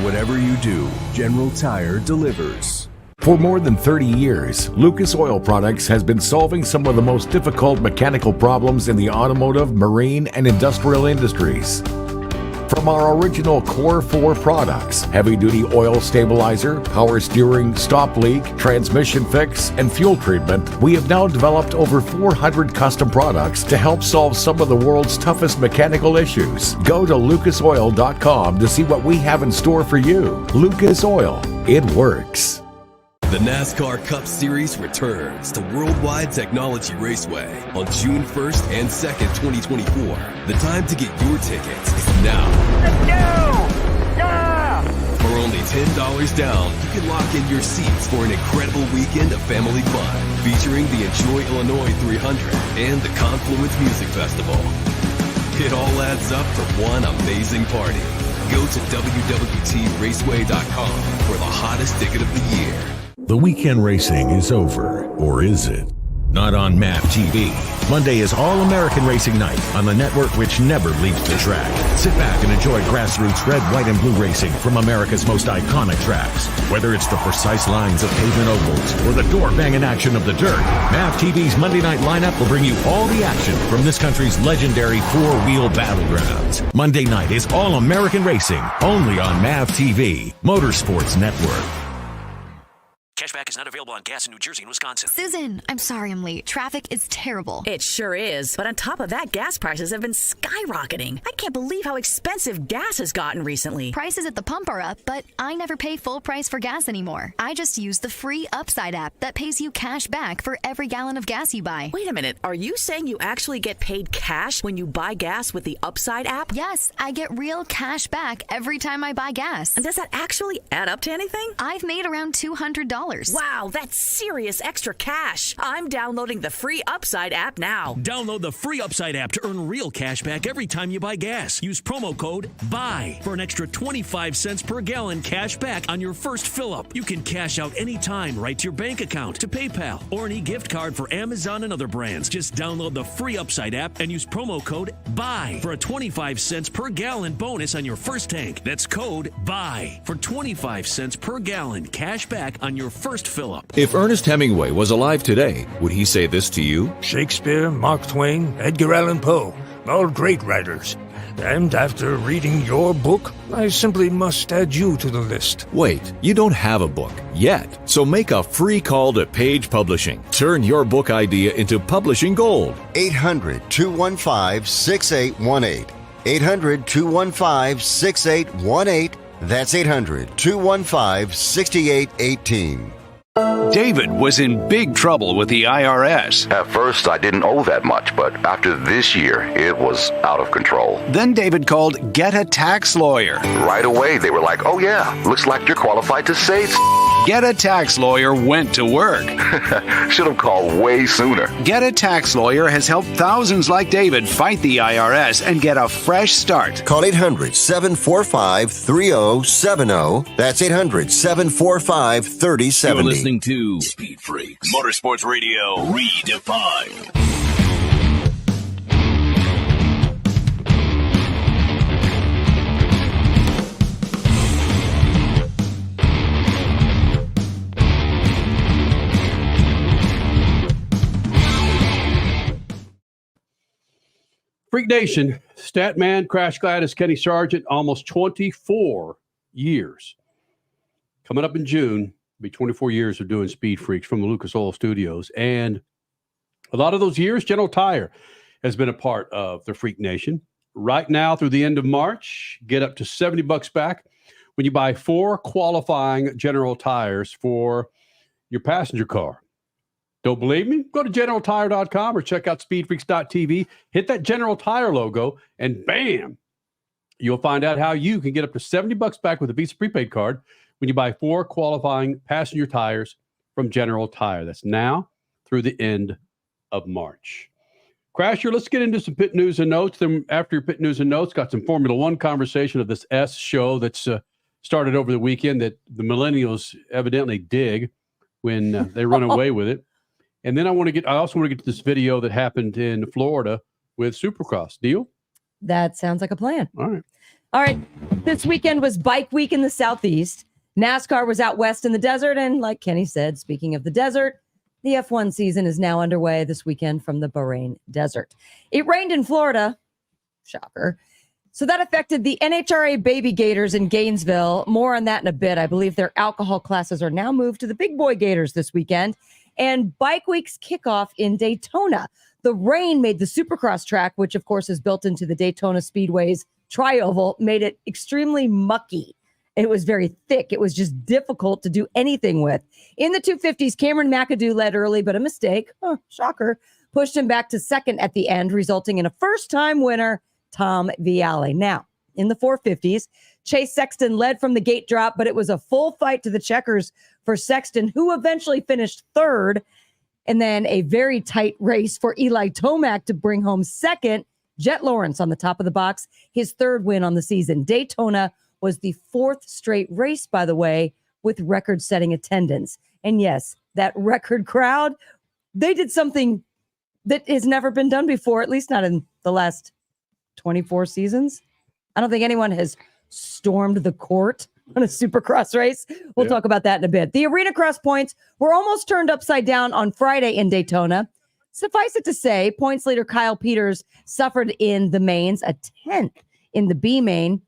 Whatever you do, General Tire delivers. For more than 30 years, Lucas Oil Products has been solving some of the most difficult mechanical problems in the automotive, marine, and industrial industries. From our original Core 4 products, heavy-duty oil stabilizer, power steering, stop leak, transmission fix, and fuel treatment, we have now developed over 400 custom products to help solve some of the world's toughest mechanical issues. Go to lucasoil.com to see what we have in store for you. Lucas Oil, it works. The NASCAR Cup Series returns to Worldwide Technology Raceway on June 1st and 2nd, 2024. The time to get your tickets is now. Let's go! Yeah! For only $10 down, you can lock in your seats for an incredible weekend of family fun, featuring the Enjoy Illinois 300 and the Confluence Music Festival. It all adds up to one amazing party. Go to www.raceway.com for the hottest ticket of the year. The weekend racing is over, or is it? Not on MAP TV. Monday is All-American Racing Night on the network which never leaves the track. Sit back and enjoy grassroots red, white, and blue racing from America's most iconic tracks. Whether it's the precise lines of pavement ovals or the door-banging action of the dirt, MAP TV's Monday night lineup will bring you all the action from this country's legendary four-wheel battlegrounds. Monday night is All-American Racing, only on MAP TV, Motorsports Network. Cashback is not available on gas in New Jersey and Wisconsin. Susan, I'm sorry I'm late. Traffic is terrible. It sure is. But on top of that, gas prices have been skyrocketing. I can't believe how expensive gas has gotten recently. Prices at the pump are up, but I never pay full price for gas anymore. I just use the free Upside app that pays you cash back for every gallon of gas you buy. Wait a minute. Are you saying you actually get paid cash when you buy gas with the Upside app? Yes, I get real cash back every time I buy gas. And does that actually add up to anything? I've made around $200. Wow, that's serious extra cash. I'm downloading the free Upside app now. Download the free Upside app to earn real cash back every time you buy gas. Use promo code BUY for an extra 25 cents per gallon cash back on your first fill-up. You can cash out anytime right to your bank account, to PayPal, or an e-gift card for Amazon and other brands. Just download the free Upside app and use promo code BUY for a 25 cents per gallon bonus on your first tank. That's code BUY for 25 cents per gallon cash back on your first fill-up. If Ernest Hemingway was alive today, would he say this to you? Shakespeare, Mark Twain, Edgar Allan Poe, all great writers. And after reading your book, I simply must add you to the list. Wait, you don't have a book yet. So make a free call to Page Publishing. Turn your book idea into publishing gold. 800-215-6818. 800-215-6818. That's 800-215-6818. David was in big trouble with the IRS. At first, I didn't owe that much, but after this year, it was out of control. Then David called Get a Tax Lawyer. Right away, they were like, oh yeah, looks like you're qualified to say Get a Tax Lawyer went to work. Should have called way sooner. Get a Tax Lawyer has helped thousands like David fight the IRS and get a fresh start. Call 800-745-3070. That's 800-745-3070. You're listening to Speed Freaks, Motorsports Radio Redefined. Freak Nation, Statman, Crash Gladys, Kenny Sargent, almost 24 years. Coming up in June, it'll be 24 years of doing Speed Freaks from the Lucas Oil Studios. And a lot of those years, General Tire has been a part of the Freak Nation. Right now, through the end of March, get up to $70 back when you buy 4 qualifying General Tires for your passenger car. Don't believe me? Go to GeneralTire.com or check out SpeedFreaks.tv. Hit that General Tire logo, and bam, you'll find out how you can get up to $70 back with a Visa prepaid card when you buy 4 qualifying passenger tires from General Tire. That's now through the end of March. Crasher, let's get into some pit news and notes. Then after your pit news and notes, got some Formula One conversation of this S show that's started over the weekend that the millennials evidently dig when they run away with it. And then I also want to get to this video that happened in Florida with Supercross. Deal? That sounds like a plan. All right. All right. This weekend was Bike Week in the Southeast. NASCAR was out west in the desert. And like Kenny said, speaking of the desert, the F1 season is now underway this weekend from the Bahrain Desert. It rained in Florida. Shocker. So that affected the NHRA Baby Gators in Gainesville. More on that in a bit. I believe their alcohol classes are now moved to the Big Boy Gators this weekend. And Bike Week's kickoff in Daytona. The rain made the Supercross track, which of course is built into the Daytona Speedway's tri-oval, made it extremely mucky. It was very thick. It was just difficult to do anything with. In the 250s, Cameron McAdoo led early, but a mistake, shocker, pushed him back to second at the end, resulting in a first-time winner, Tom Viale. Now, in the 450s, Chase Sexton led from the gate drop, but it was a full fight to the checkers for Sexton, who eventually finished third. And then a very tight race for Eli Tomac to bring home second. Jet Lawrence on the top of the box, his third win on the season. Daytona was the 4th straight race, by the way, with record-setting attendance. And yes, that record crowd, they did something that has never been done before, at least not in the last 24 seasons. I don't think anyone has stormed the court on a Supercross race. We'll talk about that in a bit. The Arenacross points were almost turned upside down on Friday in Daytona. Suffice it to say, points leader Kyle Peters suffered in the mains, a 10th in the B main,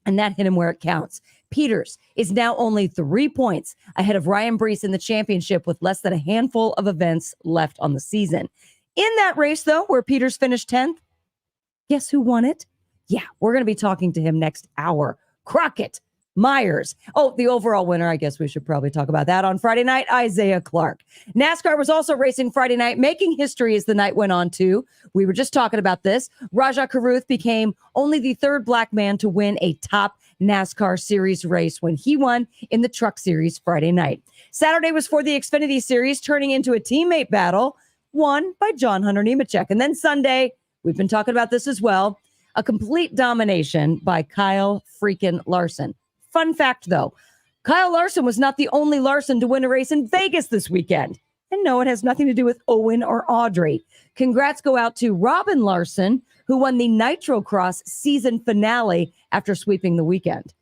and that hit him where it counts. Peters is now only 3 points ahead of Ryan Brees in the championship with less than a handful of events left on the season. In that race, though, where Peters finished 10th, guess who won it? Yeah, we're going to be talking to him next hour. Crockett Myers. Oh, the overall winner, I guess we should probably talk about that on Friday night, Isaiah Clark. NASCAR was also racing Friday night, making history as the night went on, too. We were just talking about this. Rajah Caruth became only the 3rd black man to win a top NASCAR Series race when he won in the Truck Series Friday night. Saturday was for the Xfinity Series, turning into a teammate battle, won by John Hunter Nemechek. And then Sunday, we've been talking about this as well, a complete domination by Kyle freaking Larson. Fun fact, though, Kyle Larson was not the only Larson to win a race in Vegas this weekend. And no, it has nothing to do with Owen or Audrey. Congrats go out to Robin Larson, who won the Nitro Cross season finale after sweeping the weekend.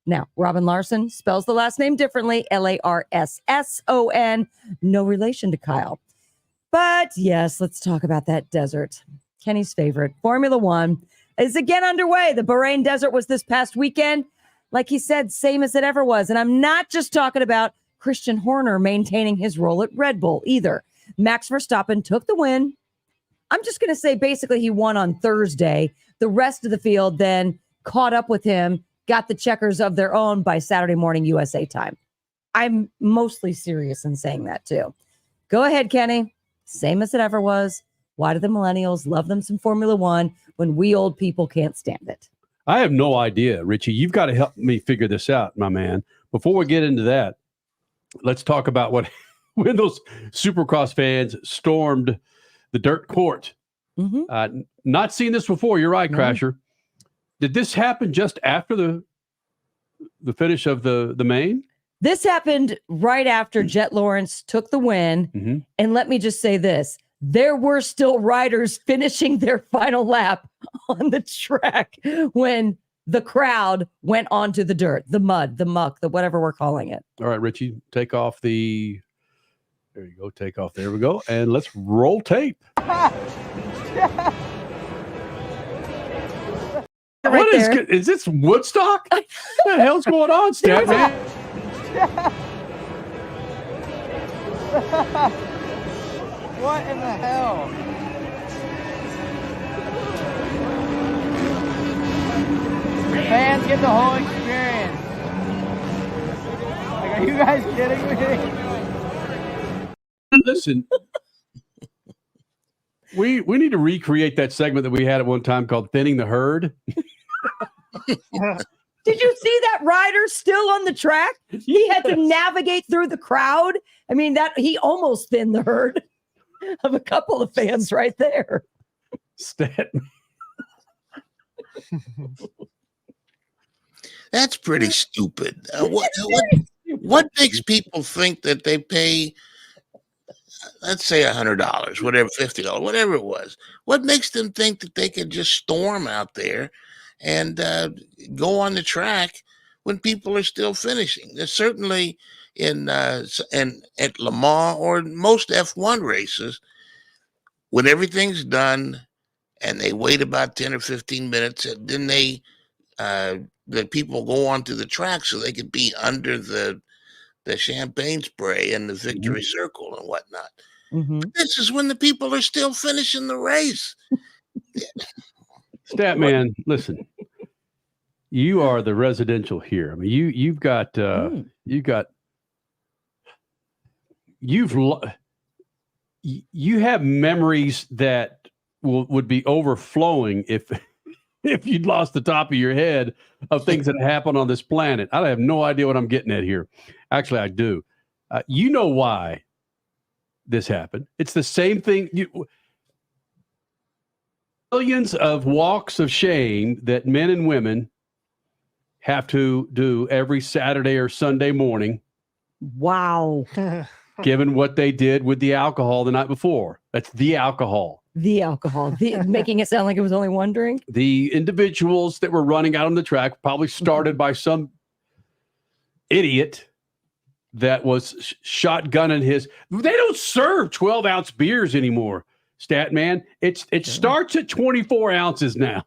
Now, Robin Larson spells the last name differently, Larson. No relation to Kyle. But yes, let's talk about that desert. Kenny's favorite, Formula One, is again underway. The Bahrain Desert was this past weekend. Like he said, same as it ever was. And I'm not just talking about Christian Horner maintaining his role at Red Bull either. Max Verstappen took the win. I'm just going to say basically he won on Thursday. The rest of the field then caught up with him, got the checkers of their own by Saturday morning USA time. I'm mostly serious in saying that too. Go ahead, Kenny. Same as it ever was. Why do the millennials love them some Formula One when we old people can't stand it? I have no idea, Richie. You've got to help me figure this out, my man. Before we get into that, let's talk about when those Supercross fans stormed the dirt court. Mm-hmm. Not seen this before. You're right, Crasher. Did this happen just after the finish of the main? This happened right after Jet Lawrence took the win. Mm-hmm. And let me just say this. There were still riders finishing their final lap on the track when the crowd went onto the dirt, the mud, the muck, the whatever we're calling it. All right, Richie, take off the... There you go. Take off. There we go. And let's roll tape. Right Is this Woodstock? What the hell's going on, Stat Man? What in the hell? Fans get the whole experience. Like, are you guys kidding me? Listen, we need to recreate that segment that we had at one time called Thinning the Herd. Did you see that rider still on the track? He had to navigate through the crowd. I mean, that he almost thinned the herd of a couple of fans right there. Stat. That's pretty stupid. What makes people think that they pay, let's say $100, whatever, $50, whatever it was? What makes them think that they can just storm out there and go on the track when people are still finishing? There's certainly at Le Mans or most F1 races, when everything's done and they wait about 10 or 15 minutes, and then the people go onto the track so they could be under the champagne spray and the victory circle and whatnot. Mm-hmm. This is when the people are still finishing the race. Stat Man, listen. You are the residential here. I mean, you have memories that would be overflowing if you'd lost the top of your head of things that happen on this planet. I have no idea what I'm getting at here. Actually, I do. You know why this happened. It's the same thing. Millions of walks of shame that men and women have to do every Saturday or Sunday morning. Wow. Given what they did with the alcohol the night before. That's the alcohol. The alcohol. Making it sound like it was only one drink. The individuals that were running out on the track probably started by some idiot that was shotgunning his. They don't serve 12-ounce beers anymore, Stat Man. It starts at 24 ounces now.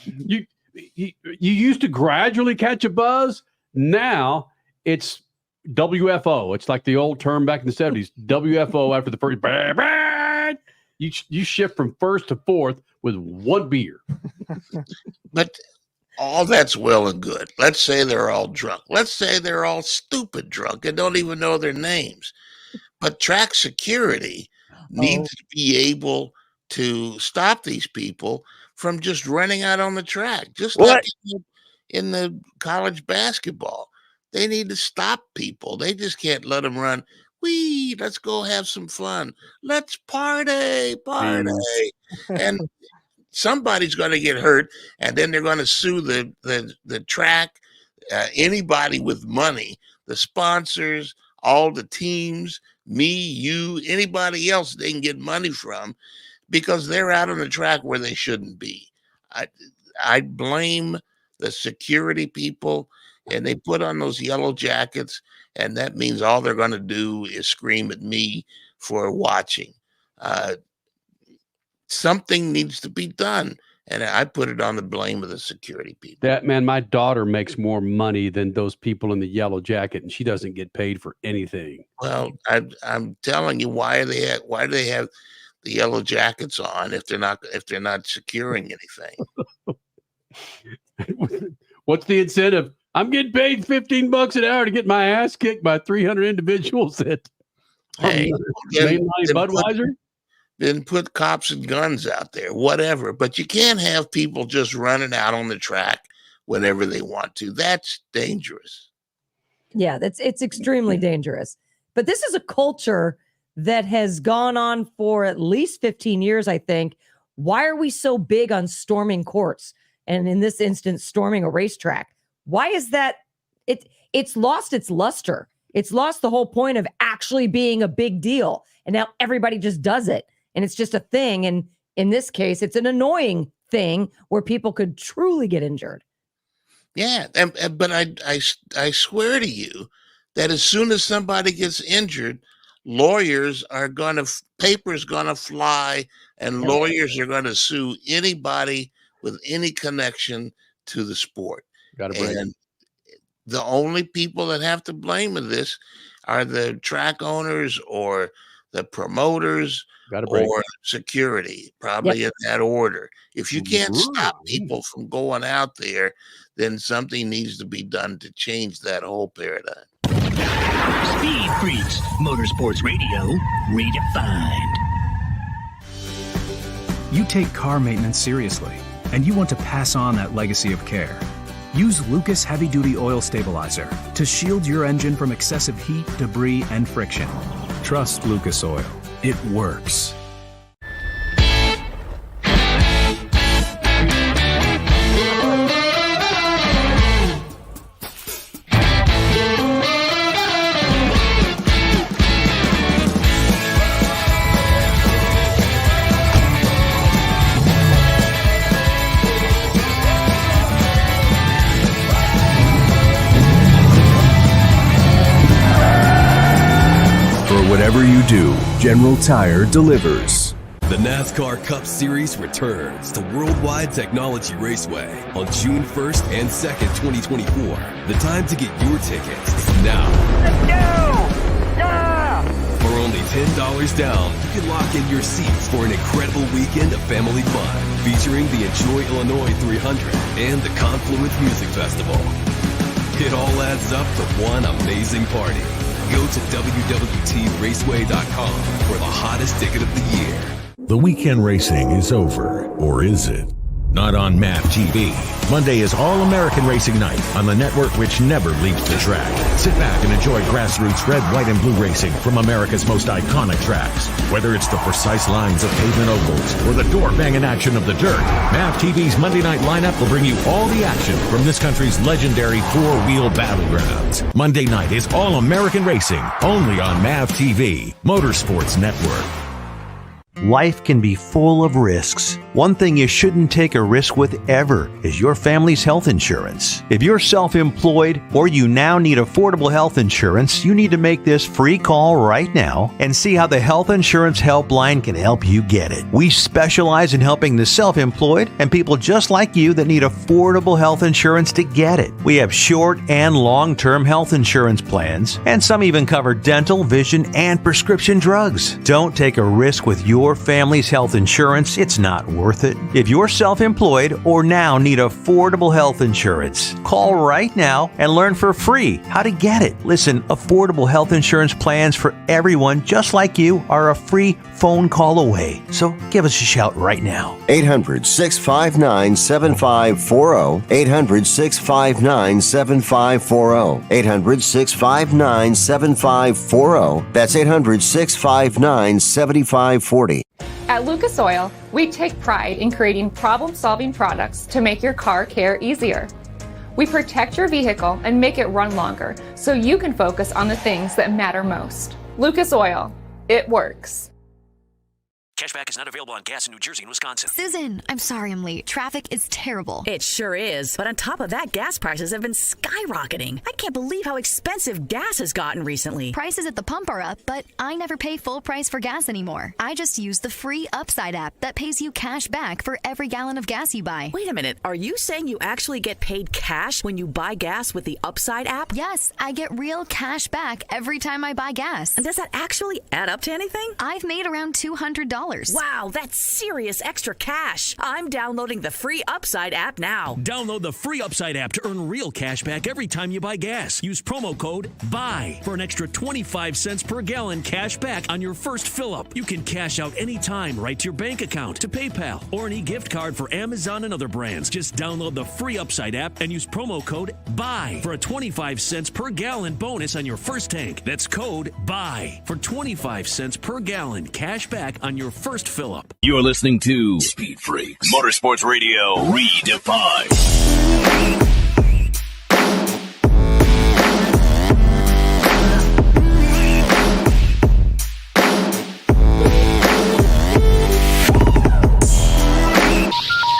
You used to gradually catch a buzz. Now it's WFO. It's like the old term back in the 70s. WFO after the first. You shift from first to fourth with one beer. But all that's well and good. Let's say they're all drunk. Let's say they're all stupid drunk and don't even know their names. But track security needs to be able to stop these people from just running out on the track. Just like in the college basketball. They need to stop people. They just can't let them run. Let's go have some fun. Let's party. And somebody's going to get hurt, and then they're going to sue the track, anybody with money, the sponsors, all the teams, me, you, anybody else they can get money from because they're out on the track where they shouldn't be. I blame the security people, and they put on those yellow jackets, and that means all they're going to do is scream at me for watching. Something needs to be done. And I put it on the blame of the security people. That man, my daughter makes more money than those people in the yellow jacket, and she doesn't get paid for anything. Well, I'm telling you, why do they have the yellow jackets on if they're not securing anything? What's the incentive? I'm getting paid $15 an hour to get my ass kicked by 300 individuals at mainline Budweiser. Then put cops and guns out there, whatever. But you can't have people just running out on the track whenever they want to. That's dangerous. Yeah, it's extremely dangerous. But this is a culture that has gone on for at least 15 years, I think. Why are we so big on storming courts? And in this instance, storming a racetrack? Why is that? It's lost its luster. It's lost the whole point of actually being a big deal. And now everybody just does it. And it's just a thing. And in this case, it's an annoying thing where people could truly get injured. Yeah. But I swear to you that as soon as somebody gets injured, papers going to fly, and lawyers are going to sue anybody with any connection to the sport. And the only people that have to blame of this are the track owners or the promoters or security, probably in that order. If you can't stop people from going out there, then something needs to be done to change that whole paradigm. Speed Freaks, Motorsports Radio, redefined. You take car maintenance seriously, and you want to pass on that legacy of care. Use Lucas Heavy Duty Oil Stabilizer to shield your engine from excessive heat, debris, and friction. Trust Lucas Oil. It works. Whatever you do, General Tire delivers. The NASCAR Cup Series returns to Worldwide Technology Raceway on June 1st and 2nd, 2024. The time to get your tickets is now. Let's go! Yeah! For only $10 down, you can lock in your seats for an incredible weekend of family fun featuring the Enjoy Illinois 300 and the Confluence Music Festival. It all adds up to one amazing party. Go to www.raceway.com for the hottest ticket of the year. The weekend racing is over, or is it? Not on MAP TV. Monday is All-American Racing Night on the network which never leaves the track. Sit back and enjoy grassroots red, white, and blue racing from America's most iconic tracks. Whether it's the precise lines of pavement ovals or the door-banging action of the dirt, MAP TV's Monday night lineup will bring you all the action from this country's legendary four-wheel battlegrounds. Monday night is All-American Racing, only on MAP TV, Motorsports Network. Life can be full of risks. One thing you shouldn't take a risk with ever is your family's health insurance. If you're self-employed or you now need affordable health insurance, you need to make this free call right now and see how the Health Insurance Helpline can help you get it. We specialize in helping the self-employed and people just like you that need affordable health insurance to get it. We have short and long-term health insurance plans, and some even cover dental, vision, and prescription drugs. Don't take a risk with your family's health insurance. It's not worth it. If you're self-employed or now need affordable health insurance, call right now and learn for free how to get it. Listen, affordable health insurance plans for everyone just like you are a free phone call away. So give us a shout right now. 800-659-7540. 800-659-7540. 800-659-7540. That's 800-659-7540. At Lucas Oil, we take pride in creating problem-solving products to make your car care easier. We protect your vehicle and make it run longer so you can focus on the things that matter most. Lucas Oil, it works. Cashback is not available on gas in New Jersey and Wisconsin. Susan, I'm sorry I'm late. Traffic is terrible. It sure is. But on top of that, gas prices have been skyrocketing. I can't believe how expensive gas has gotten recently. Prices at the pump are up, but I never pay full price for gas anymore. I just use the free Upside app that pays you cash back for every gallon of gas you buy. Wait a minute. Are you saying you actually get paid cash when you buy gas with the Upside app? Yes, I get real cash back every time I buy gas. And does that actually add up to anything? I've made around $200. Wow, that's serious extra cash. I'm downloading the free Upside app now. Download the free Upside app to earn real cash back every time you buy gas. Use promo code BUY for an extra 25 cents per gallon cash back on your first fill-up. You can cash out anytime right to your bank account, to PayPal, or an e-gift card for Amazon and other brands. Just download the free Upside app and use promo code BUY for a 25 cents per gallon bonus on your first tank. That's code BUY for 25 cents per gallon cash back on your first fill-up. You're listening to Speed Freaks Motorsports Radio Redefined.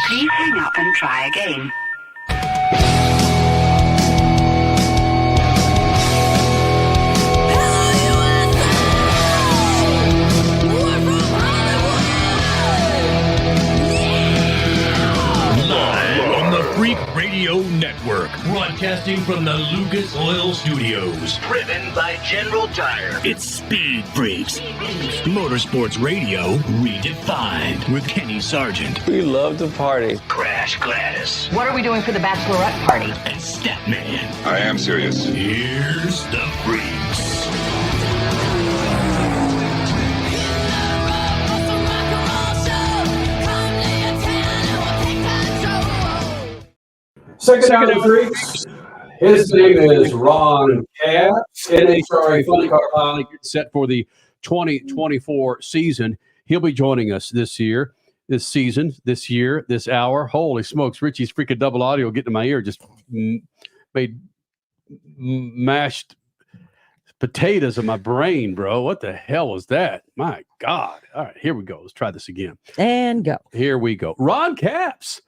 Please hang up and try again. Freak Radio Network, broadcasting from the Lucas Oil Studios, driven by General Tire. It's Speed Freaks, Motorsports Radio Redefined, with Kenny Sargent. We love to party. Crash Gladys. What are we doing for the bachelorette party? And Statman. I am serious. Here's the Freaks. Second out of Freaks. His name is Ron Capps, NHRA Funny Car pilot, set for the 2024 season. He'll be joining us this year, this season, this year, this hour. Holy smokes, Richie's freaking double audio getting in my ear just made mashed potatoes in my brain, bro. What the hell was that? My God. All right, here we go. Let's try this again. And go. Here we go. Ron Capps.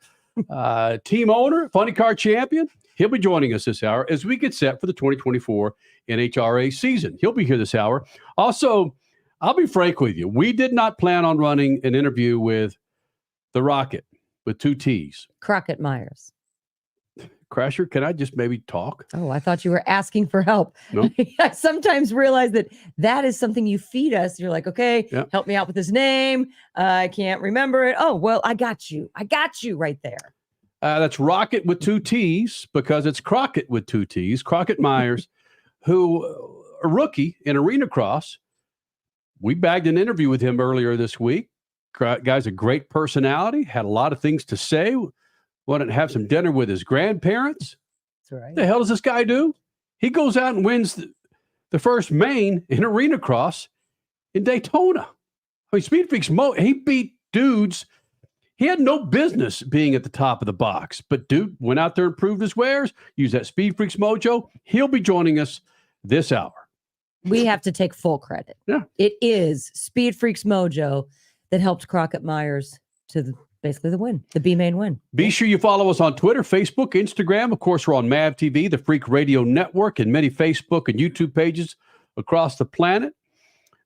Team owner, Funny Car champion. He'll be joining us this hour as we get set for the 2024 NHRA season. He'll be here this hour. Also, I'll be frank with you. We did not plan on running an interview with the Rocket with 2 T's. Crockett Myers. Crasher, can I just maybe talk? Oh, I thought you were asking for help. No. I sometimes realize that is something you feed us. You're like, okay, help me out with his name. I can't remember it. Oh, well, I got you. I got you right there. That's Rocket with 2 T's because it's Crockett with 2 T's. Crockett Myers, who a rookie in Arenacross. We bagged an interview with him earlier this week. Guy's a great personality, had a lot of things to say. Wanted to have some dinner with his grandparents. That's right. What the hell does this guy do? He goes out and wins the first main in Arenacross in Daytona. I mean, SpeedFreaks, he beat dudes. He had no business being at the top of the box, but dude went out there and proved his wares, used that SpeedFreaks mojo. He'll be joining us this hour. We have to take full credit. Yeah. It is SpeedFreaks mojo that helped Crockett Myers to basically the win, the B-main win. Be sure you follow us on Twitter, Facebook, Instagram. Of course, we're on MAV TV, the Freak Radio Network, and many Facebook and YouTube pages across the planet.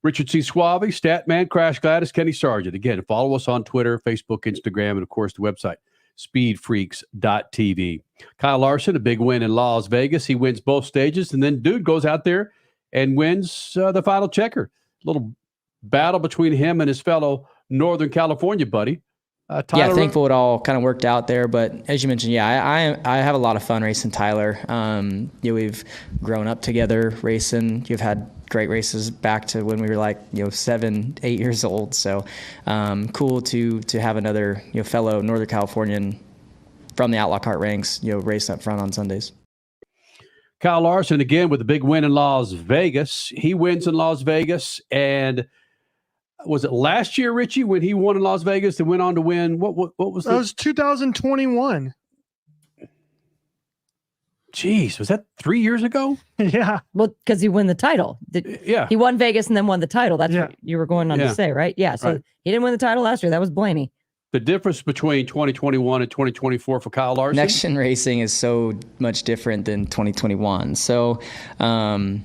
Richard C. Suave, Statman, Crash Gladys, Kenny Sargent. Again, follow us on Twitter, Facebook, Instagram, and of course the website, speedfreaks.tv. Kyle Larson, a big win in Las Vegas. He wins both stages, and then dude goes out there and wins the final checker. Little battle between him and his fellow Northern California buddy. Yeah, thankful it all kind of worked out there. But as you mentioned, yeah, I have a lot of fun racing Tyler. We've grown up together racing. You've had great races back to when we were like 7, 8 years old. So cool to have another fellow Northern Californian from the Outlaw Kart ranks racing up front on Sundays. Kyle Larson again with a big win in Las Vegas. He wins in Las Vegas, and was it last year, Richie, when he won in Las Vegas and went on to win? What was that? Was 2021. Jeez, was that 3 years ago? Yeah. Well, because he won the title. Yeah. He won Vegas and then won the title. That's what you were going on to say, right? Yeah. So he didn't win the title last year. That was Blaney. The difference between 2021 and 2024 for Kyle Larson? Next gen racing is so much different than 2021. So, who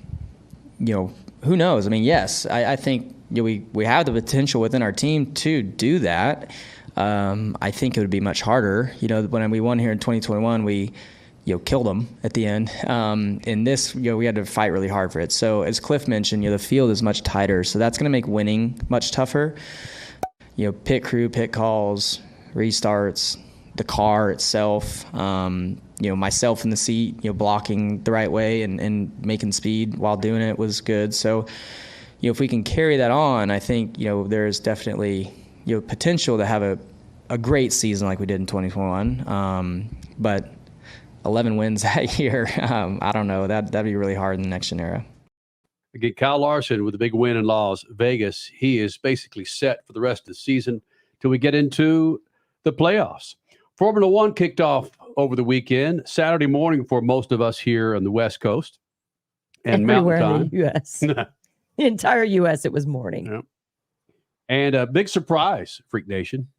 knows? I mean, yes, I think we have the potential within our team to do that. I think it would be much harder. When we won here in 2021, we killed them at the end. In this, we had to fight really hard for it. So as Cliff mentioned, the field is much tighter. So that's going to make winning much tougher. Pit crew, pit calls, restarts, the car itself, myself in the seat, blocking the right way and making speed while doing it was good. So, if we can carry that on, I think, there's definitely, potential to have a great season like we did in 2021. But 11 wins that year, I don't know. That'd be really hard in the next gen era. Again, Kyle Larson with a big win in Las Vegas. He is basically set for the rest of the season till we get into the playoffs. Formula One kicked off over the weekend, Saturday morning for most of us here on the West Coast and everywhere Mountain Time. In the U.S. The entire U.S. it was morning. Yeah. And a big surprise, Freak Nation.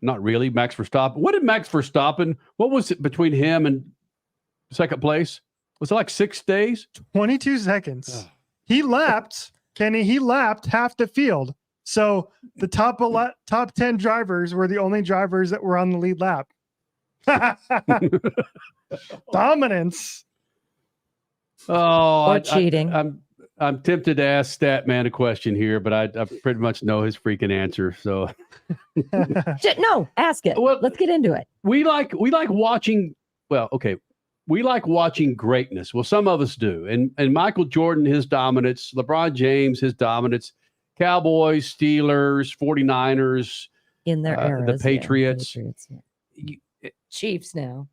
Not really. Max Verstappen. What did Max Verstappen, what was it between him and second place? Was it like 6 days? 22 seconds. He lapped, Kenny, half the field. So the top 10 drivers were the only drivers that were on the lead lap. Dominance. Or cheating. I'm tempted to ask Statman a question here, but I pretty much know his freaking answer. So no, ask it. Well, let's get into it. We like watching. Well, okay. We like watching greatness. Well, some of us do. And Michael Jordan, his dominance, LeBron James, his dominance, Cowboys, Steelers, 49ers, in their eras, the Patriots. Chiefs now.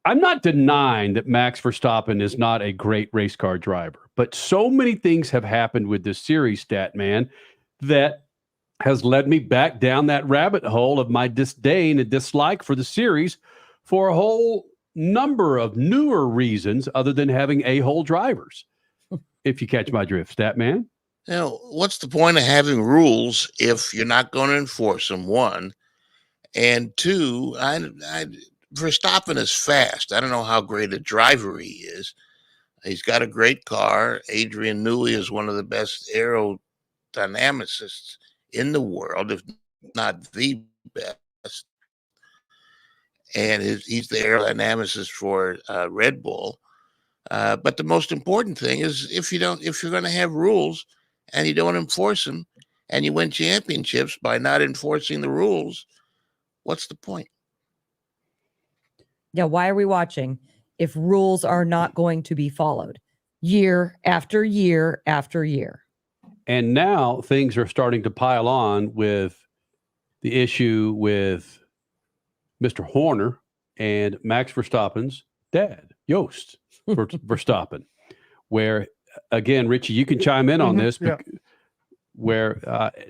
I'm not denying that Max Verstappen is not a great race car driver, but so many things have happened with this series, Statman, that has led me back down that rabbit hole of my disdain and dislike for the series for a whole number of newer reasons other than having a-hole drivers. If you catch my drift, Statman. What's the point of having rules if you're not going to enforce them? One, and two, Verstappen is fast. I don't know how great a driver he is. He's got a great car. Adrian Newey is one of the best aerodynamicists in the world, if not the best. And he's the aerodynamicist for Red Bull. But the most important thing is if you're going to have rules and you don't enforce them, and you win championships by not enforcing the rules, what's the point? Yeah, why are we watching if rules are not going to be followed year after year after year? And now things are starting to pile on with the issue with Mr. Horner and Max Verstappen's dad, Jost Verstappen, where, again, Richie, you can chime in on this, where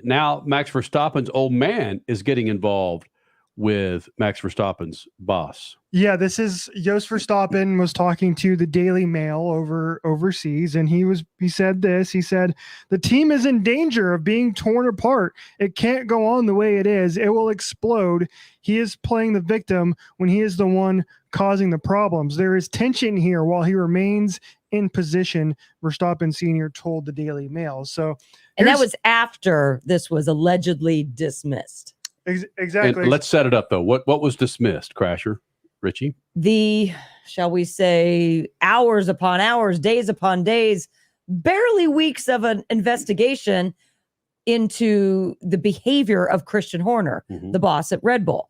now Max Verstappen's old man is getting involved with Max Verstappen's boss. Yeah, this is Jos Verstappen was talking to the Daily Mail overseas, and he said this. He said, "The team is in danger of being torn apart. It can't go on the way it is. It will explode. He is playing the victim when he is the one causing the problems. There is tension here while he remains in position," Verstappen Sr. told the Daily Mail. So, and that was after this was allegedly dismissed. Exactly. And let's set it up, though. What was dismissed, Crasher? Richie? The, shall we say, hours upon hours, days upon days, barely weeks of an investigation into the behavior of Christian Horner, the boss at Red Bull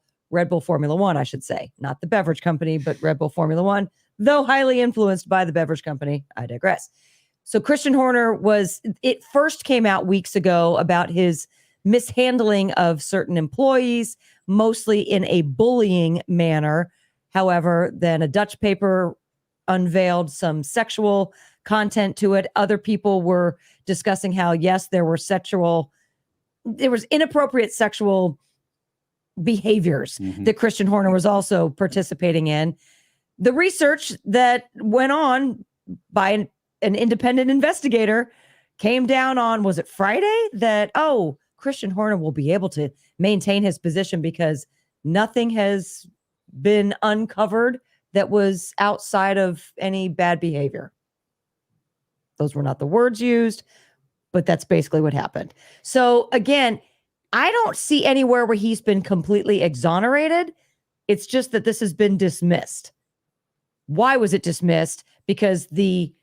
Formula One, I should say, not the beverage company, but Red Bull Formula One, though highly influenced by the beverage company. I digress. So Christian Horner it first came out weeks ago about his mishandling of certain employees, mostly in a bullying manner. However, then a Dutch paper unveiled some sexual content to it. Other people were discussing how, yes, there was inappropriate sexual behaviors that Christian Horner was also participating in. the research that went on by an independent investigator came down on, was it Friday, that, Christian Horner will be able to maintain his position because nothing has been uncovered that was outside of any bad behavior. Those were not the words used, but that's basically what happened. So again, I don't see anywhere where he's been completely exonerated. It's just that this has been dismissed. Why was it dismissed? Because the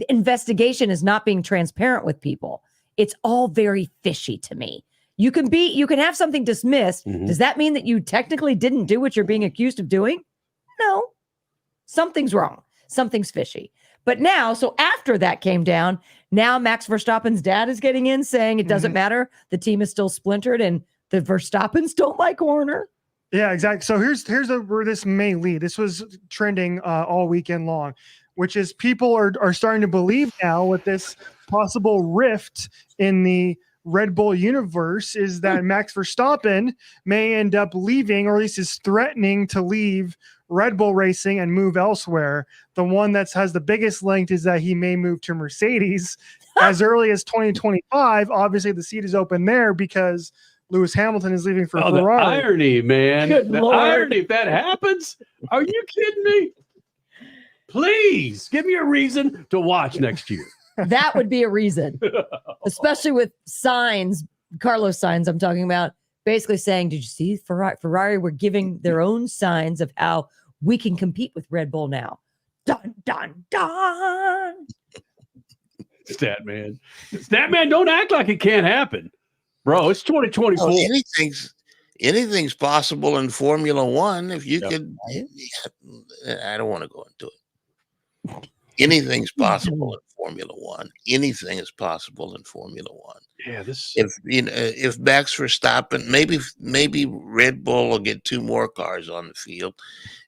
investigation is not being transparent with people. It's all very fishy to me. You can have something dismissed. Mm-hmm. Does that mean that you technically didn't do what you're being accused of doing? No. Something's wrong. Something's fishy. But now, so after that came down, now Max Verstappen's dad is getting in saying it doesn't matter. The team is still splintered and the Verstappens don't like Horner. Yeah, exactly. So here's where this may lead. This was trending all weekend long, which is people are starting to believe now with this possible rift in the Red Bull universe is that Max Verstappen may end up leaving, or at least is threatening to leave Red Bull Racing and move elsewhere. The one that has the biggest link is that he may move to Mercedes as early as 2025. Obviously, the seat is open there because Lewis Hamilton is leaving for Ferrari. The irony, man. Good the Lord. Irony, if that happens. Are you kidding me? Please give me a reason to watch next year. That would be a reason, especially with signs, Carlos signs I'm talking about, basically saying, did you see Ferrari were giving their own signs of how we can compete with Red Bull now. Dun, dun, dun. Statman, don't act like it can't happen. Bro, it's 2024. Oh, anything's possible in Formula One. If you could, I don't want to go into it. Anything's possible in Formula One. Anything is possible in Formula One. Yeah, if Max Verstappen, maybe Red Bull will get 2 more cars on the field,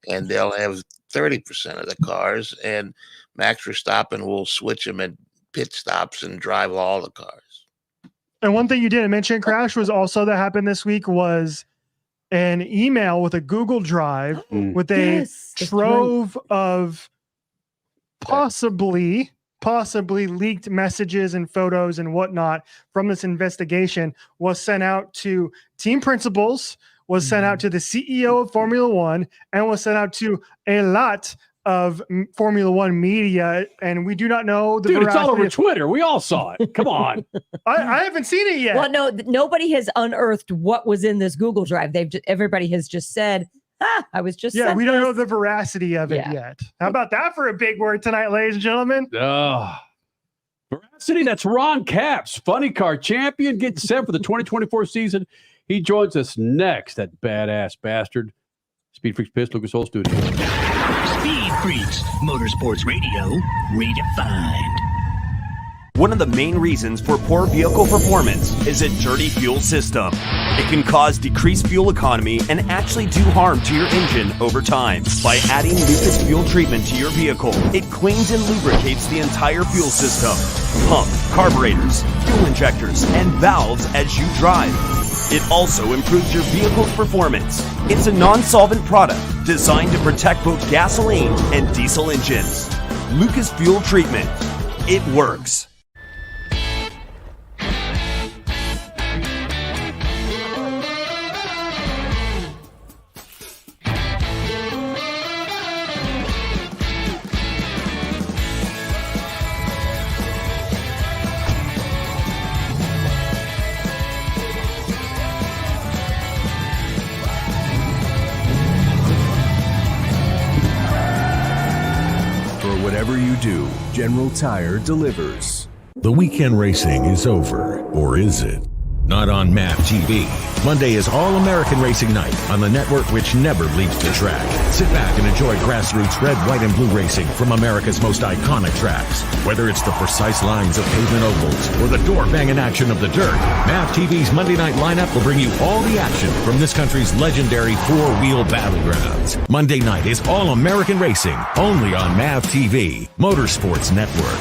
and they'll have 30% of the cars, and Max Verstappen will switch them at pit stops and drive all the cars. And one thing you didn't mention, Crash, was also that happened this week was an email with a Google Drive with a trove of possibly leaked messages and photos and whatnot from this investigation was sent out to team principals, was sent out to the CEO of Formula One, and was sent out to a lot of Formula One media, and we do not know the Dude, it's all over Twitter. We all saw it. Come on. I haven't seen it yet. Well, no, nobody has unearthed what was in this Google Drive. Everybody has just said, I was just we don't know the veracity of it yet. How about that for a big word tonight, ladies and gentlemen? Veracity, that's Ron Capps, Funny Car champion, getting set for the 2024 season. He joins us next, that badass bastard. Speed Freaks Piss, Lucas Oil Studio. Speed Freaks, Motorsports Radio, redefined. One of the main reasons for poor vehicle performance is a dirty fuel system. It can cause decreased fuel economy and actually do harm to your engine over time. By adding Lucas fuel treatment to your vehicle, it cleans and lubricates the entire fuel system. Pump, carburetors, fuel injectors, and valves as you drive. It also improves your vehicle's performance. It's a non-solvent product designed to protect both gasoline and diesel engines. Lucas Fuel Treatment. It works. Whatever you do, General Tire delivers. The weekend racing is over, or is it? Not on MAV TV. Monday is All-American Racing Night on the network which never leaves the track. Sit back and enjoy grassroots red, white, and blue racing from America's most iconic tracks. Whether it's the precise lines of pavement ovals or the door-banging action of the dirt, MAV TV's Monday night lineup will bring you all the action from this country's legendary four-wheel battlegrounds. Monday night is All-American Racing, only on MAV TV, Motorsports Network.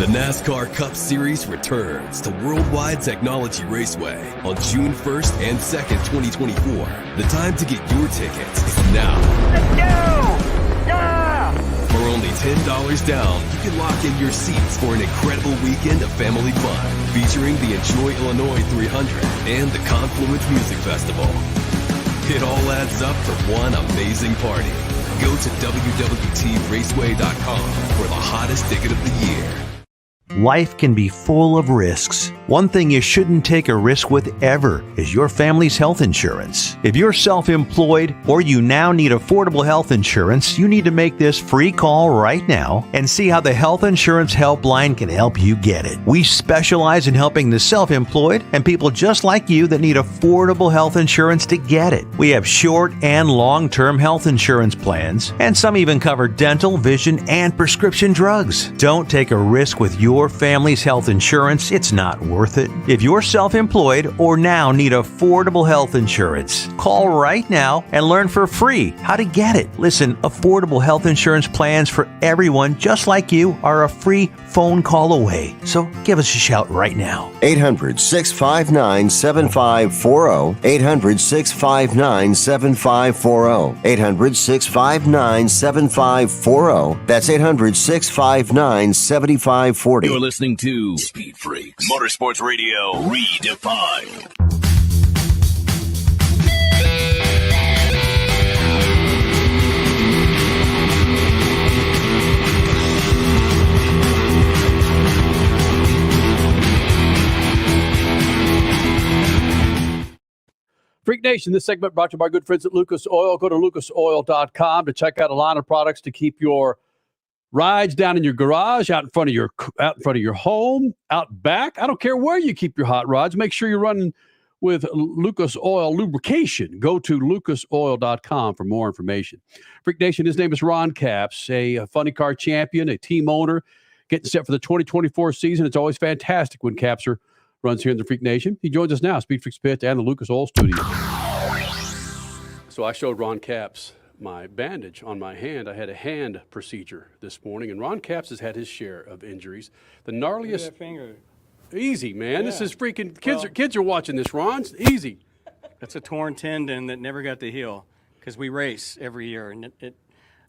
The NASCAR Cup Series returns to Worldwide Technology Raceway on June 1st and 2nd, 2024. The time to get your tickets is now. Let's go! Yeah! For only $10 down, you can lock in your seats for an incredible weekend of family fun, featuring the Enjoy Illinois 300 and the Confluence Music Festival. It all adds up for one amazing party. Go to www.raceway.com for the hottest ticket of the year. Life can be full of risks. One thing you shouldn't take a risk with ever is your family's health insurance. If you're self-employed or you now need affordable health insurance, you need to make this free call right now and see how the Health Insurance Helpline can help you get it. We specialize in helping the self-employed and people just like you that need affordable health insurance to get it. We have short and long-term health insurance plans, and some even cover dental, vision, and prescription drugs. Don't take a risk with your family's health insurance. It's not worth it. If you're self-employed or now need affordable health insurance, call right now and learn for free how to get it. Listen, affordable health insurance plans for everyone just like you are a free phone call away. So give us a shout right now. 800-659-7540. 800-659-7540. 800-659-7540. That's 800-659-7540. You're listening to Speed Freaks, Motorsports Radio Redefined. Freak Nation, this segment brought to you by our good friends at Lucas Oil. Go to lucasoil.com to check out a line of products to keep your rides down in your garage, out in front of your home, out back. I don't care where you keep your hot rods. Make sure you're running with Lucas Oil lubrication. Go to lucasoil.com for more information. Freak Nation, his name is Ron Capps, a funny car champion, a team owner, getting set for the 2024 season. It's always fantastic when Capser runs here in the Freak Nation. He joins us now, Speed Freaks Pit and the Lucas Oil Studio. So I showed Ron Capps my bandage on my hand. I had a hand procedure this morning, and Ron Capps has had his share of injuries. The gnarliest. Look at that finger. Easy, man. Yeah. This is freaking kids are watching this, Ron. It's easy. That's a torn tendon that never got to heal because we race every year, and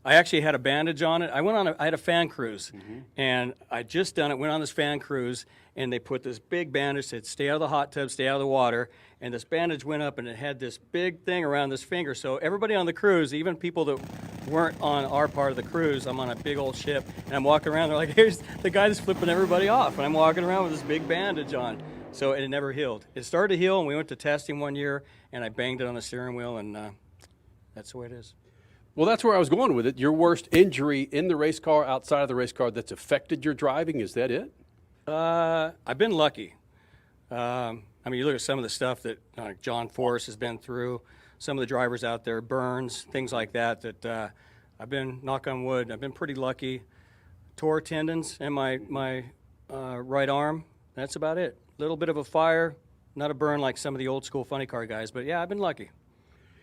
I actually had a bandage on it. I had a fan cruise, and I just done it. Went on this fan cruise, and they put this big bandage, said stay out of the hot tub, stay out of the water, and this bandage went up, and it had this big thing around this finger. So everybody on the cruise, even people that weren't on our part of the cruise, I'm on a big old ship, and I'm walking around. They're like, here's the guy that's flipping everybody off, and I'm walking around with this big bandage on. So it never healed. It started to heal, and we went to testing one year, and I banged it on the steering wheel, and that's the way it is. Well, that's where I was going with it. Your worst injury in the race car, outside of the race car, that's affected your driving, is that it? I've been lucky. I mean, you look at some of the stuff that John Forrest has been through, some of the drivers out there, Burns, things like that, I've been, knock on wood, I've been pretty lucky. Tore tendons in my right arm, that's about it. Little bit of a fire, not a burn like some of the old school funny car guys, but yeah, I've been lucky.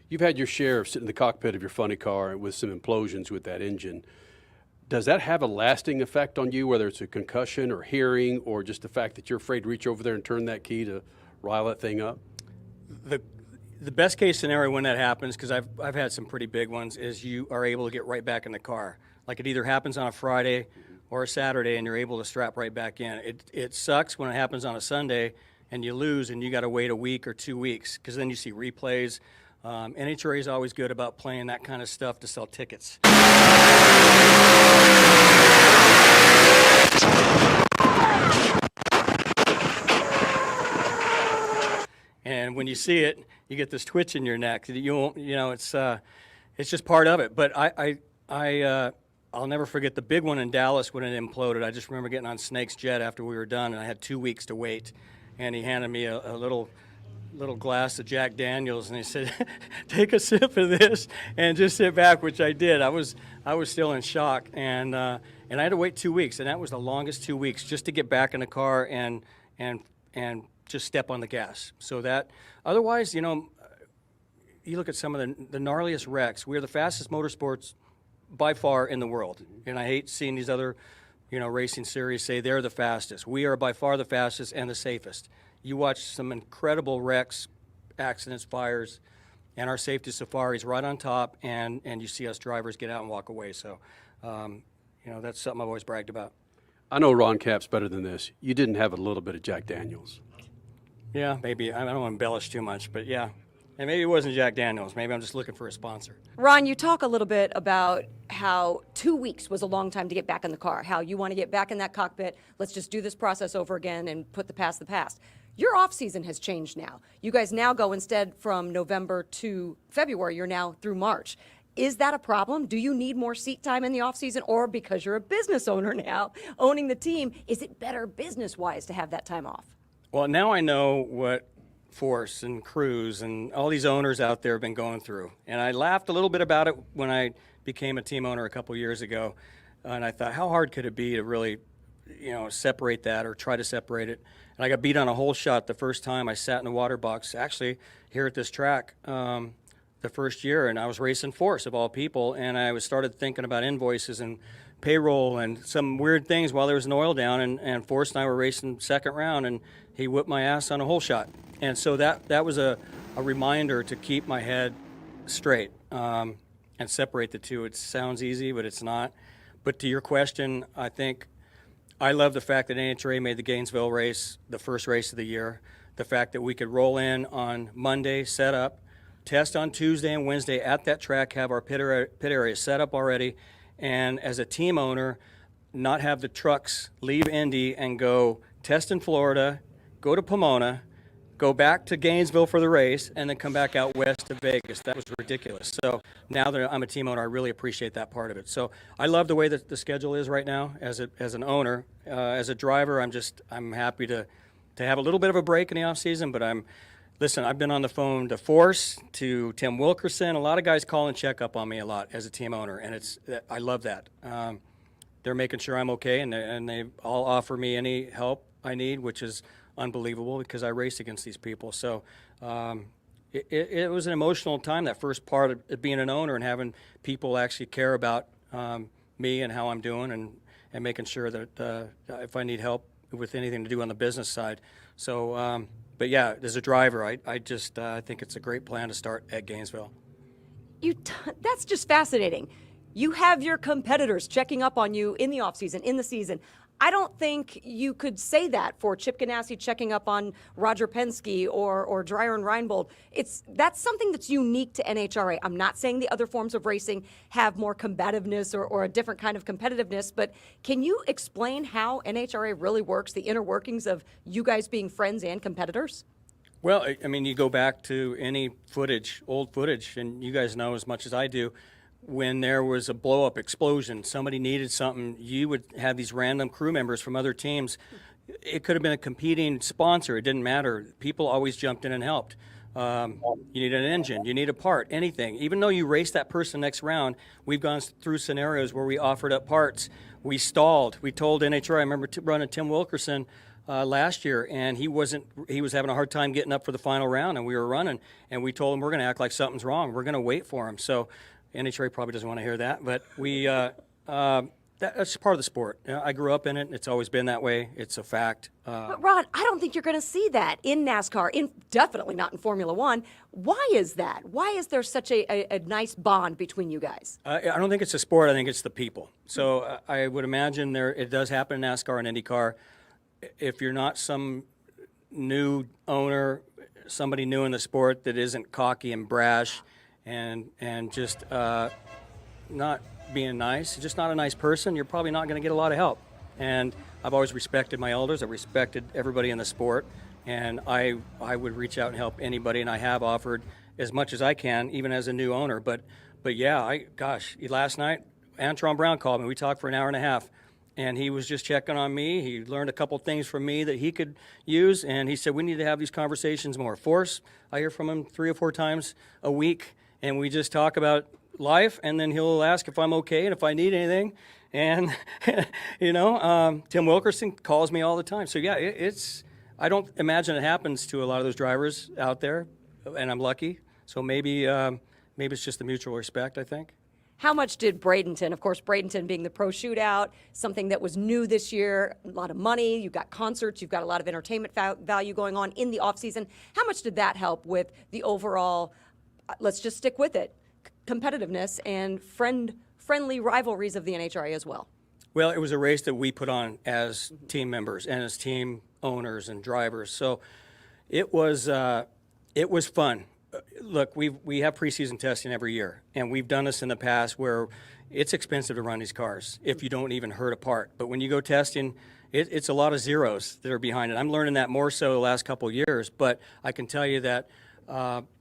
You've had your share of sitting in the cockpit of your funny car with some implosions with that engine. Does that have a lasting effect on you, whether it's a concussion or hearing or just the fact that you're afraid to reach over there and turn that key to rile that thing up? The best case scenario when that happens, because I've had some pretty big ones, is you are able to get right back in the car. Like it either happens on a Friday or a Saturday and you're able to strap right back in. It sucks when it happens on a Sunday and you lose and you got to wait a week or 2 weeks because then you see replays. NHRA is always good about playing that kind of stuff to sell tickets. And when you see it, you get this twitch in your neck. It's just part of it. But I'll never forget the big one in Dallas when it imploded. I just remember getting on Snake's jet after we were done, and I had 2 weeks to wait. And he handed me a little glass of Jack Daniels, and he said, "Take a sip of this and just sit back," which I did. I was still in shock, and I had to wait 2 weeks, and that was the longest 2 weeks just to get back in the car and just step on the gas. So that otherwise, you look at some of the gnarliest wrecks. We're the fastest motorsports by far in the world, and I hate seeing these other racing series say they're the fastest. We are by far the fastest and the safest. You watch some incredible wrecks, accidents, fires, and our safety safari's right on top, and you see us drivers get out and walk away. So, that's something I've always bragged about. I know Ron Cap's better than this. You didn't have a little bit of Jack Daniels. Yeah, maybe. I don't want to embellish too much, but yeah. And maybe it wasn't Jack Daniels. Maybe I'm just looking for a sponsor. Ron, you talk a little bit about how 2 weeks was a long time to get back in the car, how you want to get back in that cockpit. Let's just do this process over again and put the past. Your off season has changed now. You guys now go instead from November to February, you're now through March. Is that a problem? Do you need more seat time in the off season, or because you're a business owner now, owning the team, is it better business-wise to have that time off? Well, now I know what Force and Cruz and all these owners out there have been going through. And I laughed a little bit about it when I became a team owner a couple years ago. And I thought, how hard could it be to really, separate that or try to separate it? And I got beat on a hole shot the first time I sat in the water box, actually here at this track the first year. And I was racing Force, of all people. And I started thinking about invoices and payroll and some weird things while there was an oil down. And Force and I were racing second round, and he whipped my ass on a hole shot. And so that was a reminder to keep my head straight and separate the two. It sounds easy, but it's not. But to your question, I think I love the fact that NHRA made the Gainesville race the first race of the year. The fact that we could roll in on Monday, set up, test on Tuesday and Wednesday at that track, have our pit area set up already, and as a team owner, not have the trucks leave Indy and go test in Florida, go to Pomona, go back to Gainesville for the race, and then come back out west to Vegas. That was ridiculous. So now that I'm a team owner, I really appreciate that part of it. So I love the way that the schedule is right now as an owner. As a driver, I'm happy to have a little bit of a break in the off season, but listen, I've been on the phone to Force, to Tim Wilkerson. A lot of guys call and check up on me a lot as a team owner, and I love that. They're making sure I'm okay, and they all offer me any help I need, which is unbelievable because I race against these people. So it was an emotional time, that first part of being an owner and having people actually care about me and how I'm doing, and making sure that if I need help with anything to do on the business side. So, but yeah, as a driver, I think it's a great plan to start at Gainesville. That's just fascinating. You have your competitors checking up on you in the offseason, in the season. I don't think you could say that for Chip Ganassi checking up on Roger Penske or Dreyer and Reinbold. That's something that's unique to NHRA. I'm not saying the other forms of racing have more combativeness or a different kind of competitiveness, but can you explain how NHRA really works, the inner workings of you guys being friends and competitors? Well, I mean, you go back to any old footage, and you guys know as much as I do, when there was a blow-up explosion, somebody needed something, you would have these random crew members from other teams. It could have been a competing sponsor. It didn't matter. People always jumped in and helped. You need an engine. You need a part, anything. Even though you race that person next round, we've gone through scenarios where we offered up parts. We stalled. We told NHRA, I remember running Tim Wilkerson last year, and he was having a hard time getting up for the final round, and we were running, and we told him we're going to act like something's wrong. We're going to wait for him. So NHRA probably doesn't want to hear that, but that's part of the sport. I grew up in it. It's always been that way. It's a fact. But Ron, I don't think you're going to see that in NASCAR, definitely not in Formula One. Why is that? Why is there such a nice bond between you guys? I don't think it's a sport. I think it's the people. So I would imagine it does happen in NASCAR and IndyCar. If you're not some new owner, somebody new in the sport that isn't cocky and brash, and just not being nice, just not a nice person, you're probably not going to get a lot of help. And I've always respected my elders. I've respected everybody in the sport, and I would reach out and help anybody, and I have offered as much as I can, even as a new owner. But yeah, last night, Antron Brown called me. We talked for an hour and a half, and he was just checking on me. He learned a couple things from me that he could use, and he said, we need to have these conversations more. Force, I hear from him 3 or 4 times a week, and we just talk about life, and then he'll ask if I'm okay and if I need anything. And, Tim Wilkerson calls me all the time. So, yeah, I don't imagine it happens to a lot of those drivers out there, and I'm lucky. So maybe it's just the mutual respect, I think. how much did Bradenton, of course, Bradenton being the pro shootout, something that was new this year, a lot of money, you've got concerts, you've got a lot of entertainment value going on in the offseason. How much did that help with the overall, let's just stick with it, competitiveness and friendly rivalries of the NHRA as well? Well, it was a race that we put on as team members and as team owners and drivers. So it was fun. Look, we have preseason testing every year, and we've done this in the past where it's expensive to run these cars if you don't even hurt a part. But when you go testing, it's a lot of zeros that are behind it. I'm learning that more so the last couple of years, but I can tell you that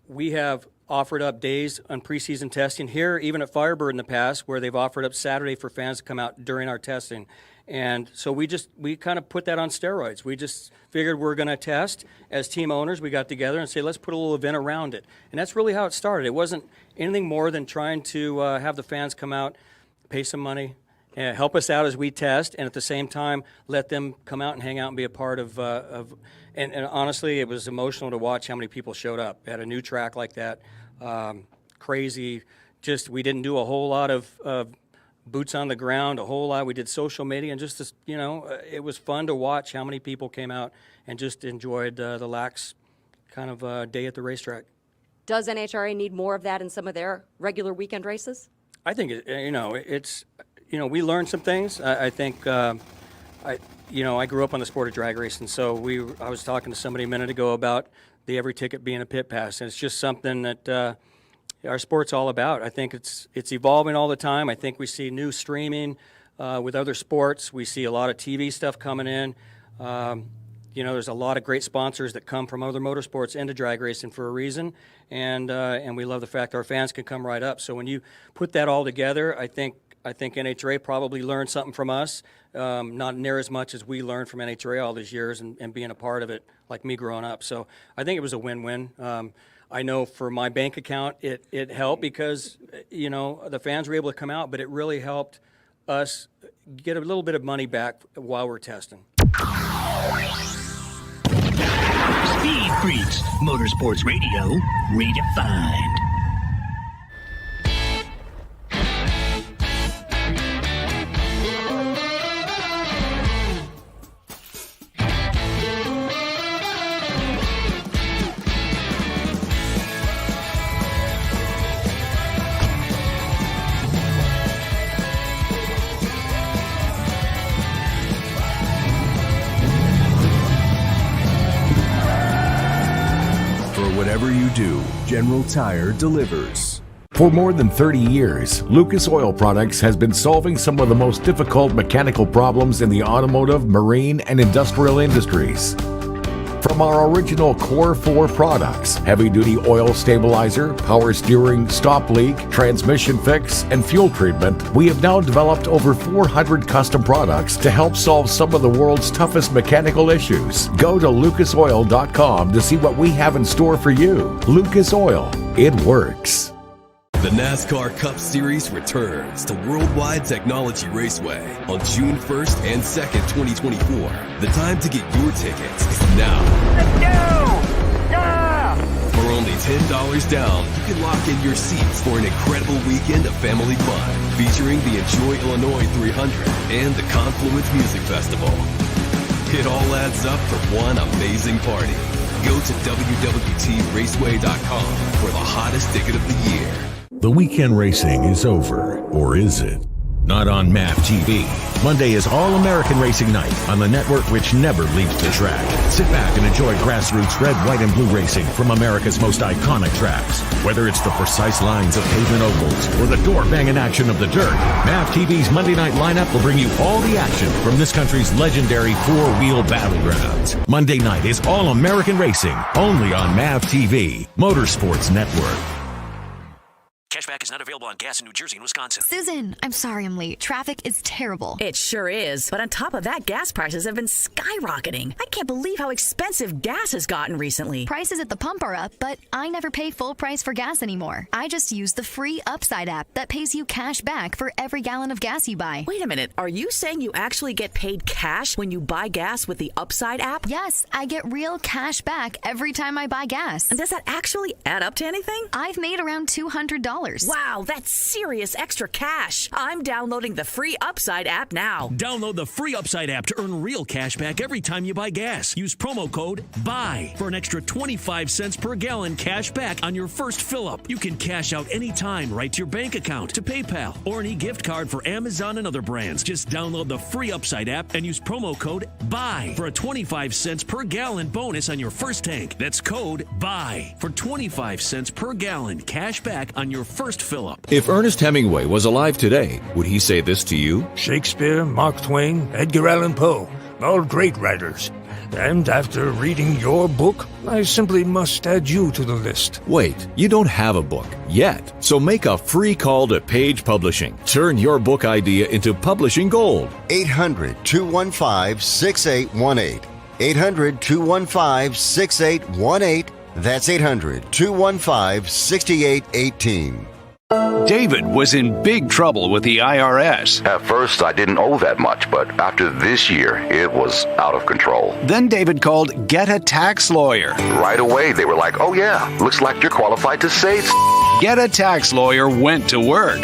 we have offered up days on preseason testing here, even at Firebird in the past, where they've offered up Saturday for fans to come out during our testing. And so we kind of put that on steroids. We just figured we're going to test. As team owners, we got together and say, let's put a little event around it. And that's really how it started. It wasn't anything more than trying to have the fans come out, pay some money, help us out as we test, and at the same time, let them come out and hang out and be a part of and honestly, it was emotional to watch how many people showed up at a new track like that. Crazy. Just, we didn't do a whole lot of boots on the ground, a whole lot. We did social media, and just this, it was fun to watch how many people came out and just enjoyed the lax kind of day at the racetrack. Does NHRA need more of that in some of their regular weekend races? I think we learned some things. I think I grew up on the sport of drag racing, so I was talking to somebody a minute ago about the every ticket being a pit pass, and it's just something that our sport's all about. I think it's evolving all the time. I think we see new streaming with other sports. We see a lot of TV stuff coming in. There's a lot of great sponsors that come from other motorsports into drag racing for a reason, and we love the fact our fans can come right up. So when you put that all together, I think NHRA probably learned something from us, not near as much as we learned from NHRA all these years and being a part of it, like me growing up. So I think it was a win-win. I know for my bank account, it helped because, the fans were able to come out, but it really helped us get a little bit of money back while we're testing. Speed Freaks, Motorsports Radio, redefined. Whatever you do, General Tire delivers. For more than 30 years, Lucas Oil Products has been solving some of the most difficult mechanical problems in the automotive, marine, and industrial industries. From our original Core 4 products, heavy-duty oil stabilizer, power steering, stop leak, transmission fix, and fuel treatment, we have now developed over 400 custom products to help solve some of the world's toughest mechanical issues. Go to lucasoil.com to see what we have in store for you. Lucas Oil, it works. The NASCAR Cup Series returns to Worldwide Technology Raceway on June 1st and 2nd, 2024. The time to get your tickets is now. Let's go! Yeah! For only $10 down, you can lock in your seats for an incredible weekend of family fun, featuring the Enjoy Illinois 300 and the Confluence Music Festival. It all adds up for one amazing party. Go to www.raceway.com for the hottest ticket of the year. The weekend racing is over, or is it? Not on MAP TV. Monday is All-American Racing Night on the network which never leaves the track. Sit back and enjoy grassroots red, white, and blue racing from America's most iconic tracks. Whether it's the precise lines of pavement ovals or the door-banging action of the dirt, MAP TV's Monday night lineup will bring you all the action from this country's legendary four-wheel battlegrounds. Monday night is All-American Racing, only on MAP TV, Motorsports Network. Cashback is not available on gas in New Jersey and Wisconsin. Susan, I'm sorry I'm late. Traffic is terrible. It sure is. But on top of that, gas prices have been skyrocketing. I can't believe how expensive gas has gotten recently. Prices at the pump are up, but I never pay full price for gas anymore. I just use the free Upside app that pays you cash back for every gallon of gas you buy. Wait a minute. Are you saying you actually get paid cash when you buy gas with the Upside app? Yes, I get real cash back every time I buy gas. And does that actually add up to anything? I've made around $200. $10. Wow, that's serious extra cash. I'm downloading the free Upside app now. Download the free Upside app to earn real cash back every time you buy gas. Use promo code BUY for an extra 25 cents per gallon cash back on your first fill-up. You can cash out anytime right to your bank account, to PayPal, or an e-gift card for Amazon and other brands. Just download the free Upside app and use promo code BUY for a 25 cents per gallon bonus on your first tank. That's code BUY for 25 cents per gallon cash back on your first fill-up. If Ernest Hemingway was alive today, would he say this to you? Shakespeare, Mark Twain, Edgar Allan Poe, all great writers. And after reading your book, I simply must add you to the list. Wait, you don't have a book yet. So make a free call to Page Publishing. Turn your book idea into publishing gold. 800-215-6818. 800-215-6818. That's 800-215-6818. David was in big trouble with the IRS. At first, I didn't owe that much, but after this year, it was out of control. Then David called Get a Tax Lawyer. Right away, they were like, oh yeah, looks like you're qualified to save. Get a Tax Lawyer went to work.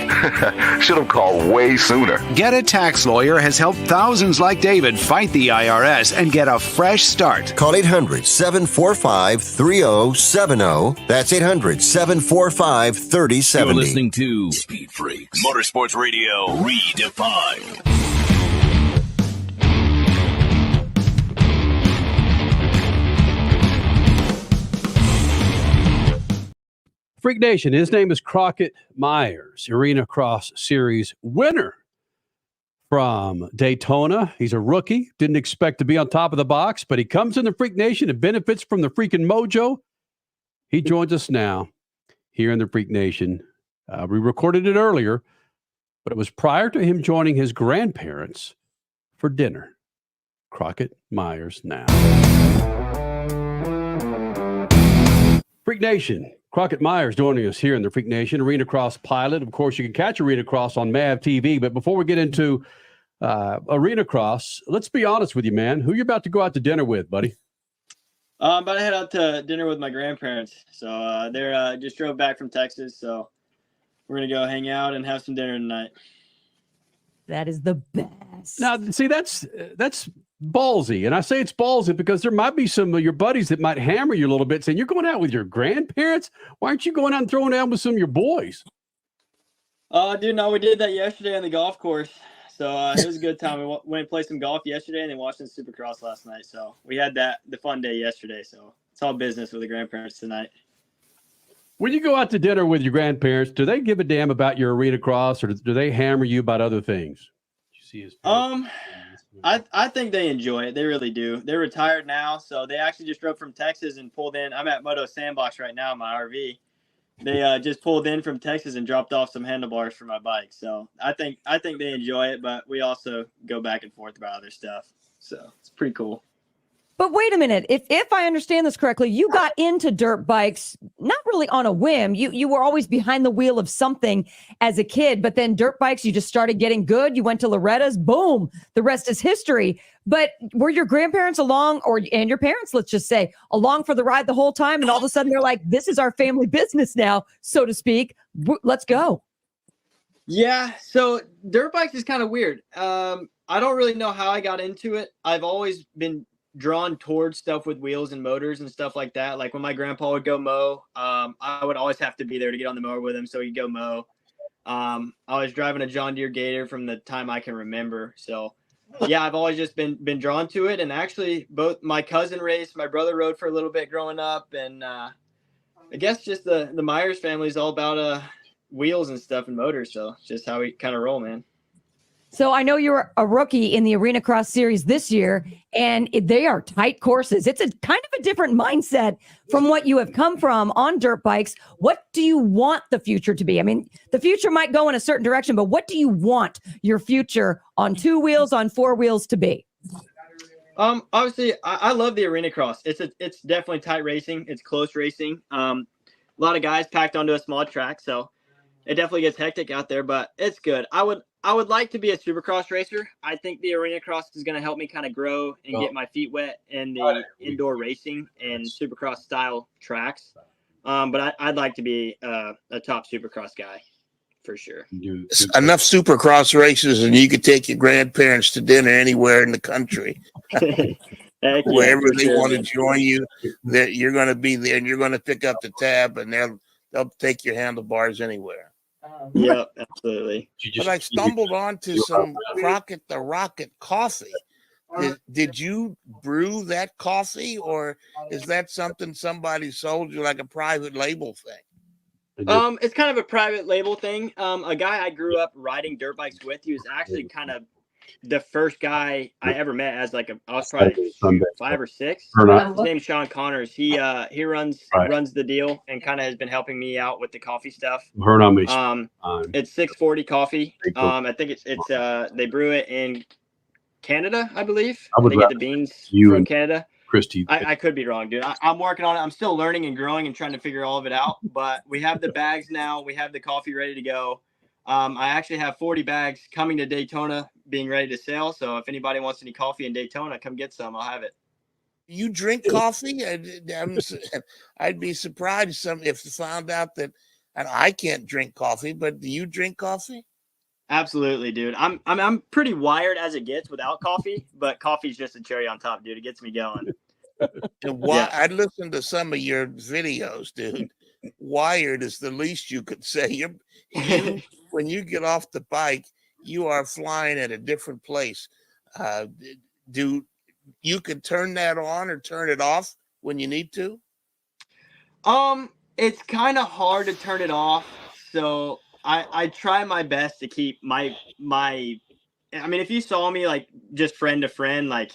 Should have called way sooner. Get a Tax Lawyer has helped thousands like David fight the IRS and get a fresh start. Call 800-745-3070. That's 800-745-3070. You're listening to Speed Freaks, Motorsports Radio Redefined. Freak Nation, his name is Crockett Myers, Arenacross Series winner from Daytona. He's a rookie, didn't expect to be on top of the box, but he comes in the Freak Nation and benefits from the freaking mojo. He joins us now here in the Freak Nation. We recorded it earlier, but it was prior to him joining his grandparents for dinner. Crockett Myers now. Freak Nation. Crockett Myers joining us here in the Freak Nation, Arenacross pilot. Of course, you can catch Arenacross on MAV TV. But before we get into Arenacross, let's be honest with you, man. Who you about to go out to dinner with, buddy? I'm about to head out to dinner with my grandparents. So they're just drove back from Texas. So we're going to go hang out and have some dinner tonight. That is the best. Now, see, that's ballsy. And I say it's ballsy because there might be some of your buddies that might hammer you a little bit saying, you're going out with your grandparents? Why aren't you going out and throwing down with some of your boys? Dude, no, we did that yesterday on the golf course. So it was a good time. We went and played some golf yesterday and then watched some Supercross last night. So we had the fun day yesterday. So it's all business with the grandparents tonight. When you go out to dinner with your grandparents, do they give a damn about your Arenacross or do they hammer you about other things? You see his I think they enjoy it. They really do. They're retired now, so they actually just drove from Texas and pulled in. I'm at Moto Sandbox right now in my RV. They just pulled in from Texas and dropped off some handlebars for my bike. So I think they enjoy it, but we also go back and forth about other stuff. So it's pretty cool. But wait a minute. If I understand this correctly, you got into dirt bikes not really on a whim. You were always behind the wheel of something as a kid, but then dirt bikes, you just started getting good. You went to Loretta's, boom, the rest is history. But were your grandparents along, and your parents, let's just say, along for the ride the whole time? And all of a sudden they're like, this is our family business now, so to speak. Let's go. Yeah. So dirt bikes is kind of weird. I don't really know how I got into it. I've always been drawn towards stuff with wheels and motors and stuff like that. Like when my grandpa would go mow, I would always have to be there to get on the mower with him so he'd go mow. I was driving a John Deere Gator from the time I can remember. So yeah, I've always just been drawn to it. And actually both my cousin raced, my brother rode for a little bit growing up. And I guess just the Myers family is all about wheels and stuff and motors. So it's just how we kind of roll, man. So I know you're a rookie in the Arenacross Series this year, and they are tight courses. It's a kind of a different mindset from what you have come from on dirt bikes. What do you want the future to be? I mean, the future might go in a certain direction, but what do you want your future on two wheels, on four wheels to be? Obviously, I love the Arenacross. It's definitely tight racing. It's close racing. A lot of guys packed onto a small track, so it definitely gets hectic out there, but it's good. I would like to be a Supercross racer. I think the Arenacross is going to help me kind of grow and get my feet wet in the indoor racing and Supercross style tracks. But I'd like to be a top Supercross guy for sure. Enough Supercross races, and you could take your grandparents to dinner anywhere in the country. Wherever they want to join you, that you're going to be there, and you're going to pick up the tab, and they'll take your handlebars anywhere. Yep, absolutely. But I stumbled onto some Crockett the Rocket coffee. Did you brew that coffee, or is that something somebody sold you, like a private label thing? It's kind of a private label thing. A guy I grew up riding dirt bikes with, he was actually kind of the first guy I ever met as I was probably 5 or 6. His name's Sean Connors. He runs the deal and kind of has been helping me out with the coffee stuff. It's 640 coffee. I think it's they brew it in Canada, I believe. They get the beans from Canada. Christy. I could be wrong, dude. I'm working on it. I'm still learning and growing and trying to figure all of it out. But we have the bags now. We have the coffee ready to go. I actually have 40 bags coming to Daytona being ready to sell. So if anybody wants any coffee in Daytona, come get some. I'll have it. You drink coffee? I'd be surprised if found out that, and I can't drink coffee, but do you drink coffee? Absolutely, dude. I'm pretty wired as it gets without coffee, but coffee's just a cherry on top, dude. It gets me going. I listened to some of your videos, dude. Wired is the least you could say. When you get off the bike, you are flying at a different place. You could turn that on or turn it off when you need to? It's kind of hard to turn it off. So I try my best to keep my I mean, if you saw me like just friend to friend, like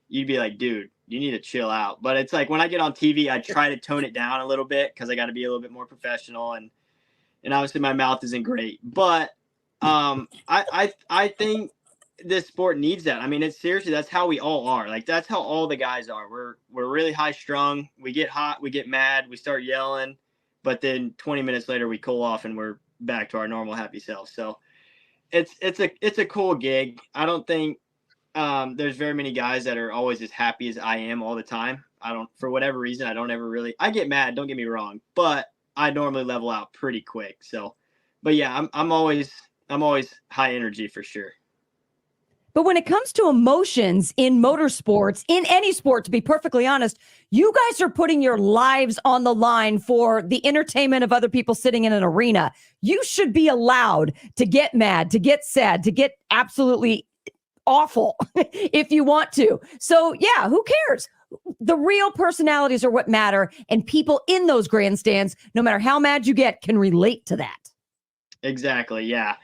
you'd be like, dude, you need to chill out. But it's like when I get on TV, I try to tone it down a little bit because I got to be a little bit more professional, and obviously my mouth isn't great. But I think this sport needs that. I mean, it's seriously, that's how we all are. Like that's how all the guys are. We're really high strung. We get hot, we get mad, we start yelling, but then 20 minutes later we cool off and we're back to our normal happy self. So it's a cool gig. I don't think there's very many guys that are always as happy as I am all the time. For whatever reason, I don't ever really, I get mad, don't get me wrong, but I normally level out pretty quick. So, but yeah, I'm always high energy for sure. But when it comes to emotions in motorsports, in any sport, to be perfectly honest, you guys are putting your lives on the line for the entertainment of other people sitting in an arena. You should be allowed to get mad, to get sad, to get absolutely awful if you want to. So yeah, who cares? The real personalities are what matter, and people in those grandstands, no matter how mad you get, can relate to that. Exactly. Yeah.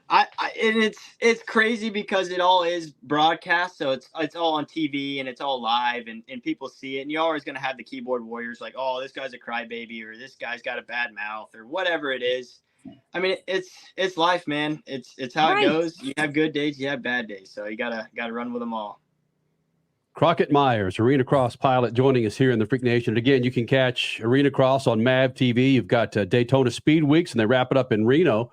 And it's crazy because it all is broadcast, so it's all on TV and it's all live, and people see it, and you're always going to have the keyboard warriors like, oh, this guy's a crybaby, or this guy's got a bad mouth, or whatever it is. I mean, it's life, man. It's how it goes. You have good days, you have bad days, so you gotta run with them all. Crockett Myers, Arenacross pilot, joining us here in the Freak Nation. And again, you can catch Arenacross on MAV TV. You've got Daytona Speed Weeks, and they wrap it up in Reno.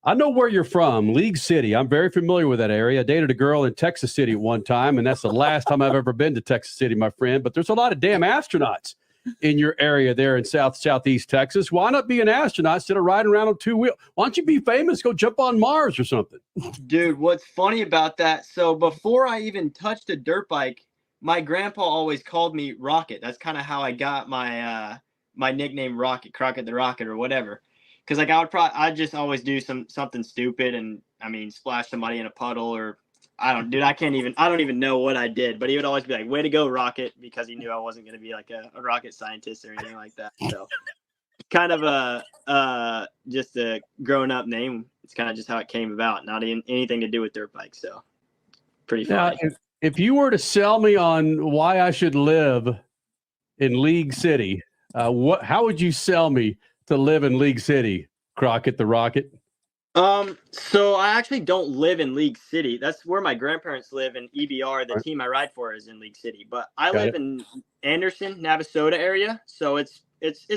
I know where you're from, League City. I'm very familiar with that area. I dated a girl in Texas City at one time, and that's the last time I've ever been to Texas City, my friend. But there's a lot of damn astronauts in your area there in southeast Texas. Why not be an astronaut instead of riding around on two wheels? Why don't you be famous? Go jump on Mars or something. Dude, what's funny about that? So before I even touched a dirt bike, my grandpa always called me Rocket. That's kind of how I got my my nickname, Rocket, Crockett the Rocket, or whatever. Because like I'd just always do something stupid, and I mean splash somebody in a puddle, or I don't even know what I did, but he would always be like, way to go, Rocket, because he knew I wasn't going to be like a rocket scientist or anything like that. So kind of just a grown up name. It's kind of just how it came about, not anything to do with dirt bikes. So pretty funny. Now, if you were to sell me on why I should live in League City, how would you sell me to live in League City, Crockett the Rocket? So I actually don't live in League City. That's where my grandparents live, in EBR. The team I ride for is in League City, but I live in Anderson, Navasota area. So it's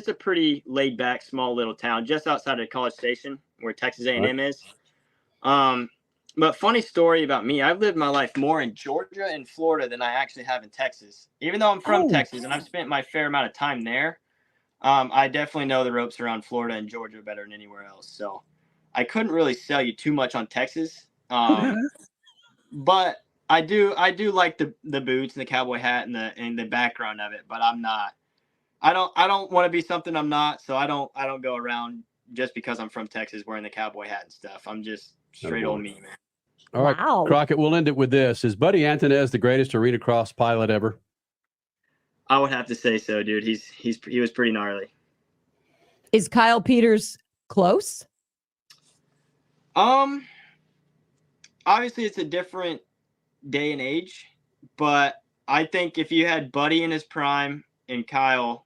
a pretty laid back, small little town just outside of College Station where Texas A&M is. But funny story about me, I've lived my life more in Georgia and Florida than I actually have in Texas. Even though I'm from Texas and I've spent my fair amount of time there, I definitely know the ropes around Florida and Georgia better than anywhere else. So I couldn't really sell you too much on Texas. But I do like the boots and the cowboy hat and the background of it, but I don't want to be something I'm not, so I don't go around just because I'm from Texas wearing the cowboy hat and stuff. I'm just straight old me, man. All right, Wow. Crockett, we'll end it with this. Is Buddy Antunez the greatest Arenacross pilot ever? I would have to say so, dude. He was pretty gnarly. Is Kyle Peters close? Obviously it's a different day and age, but I think if you had Buddy in his prime and Kyle,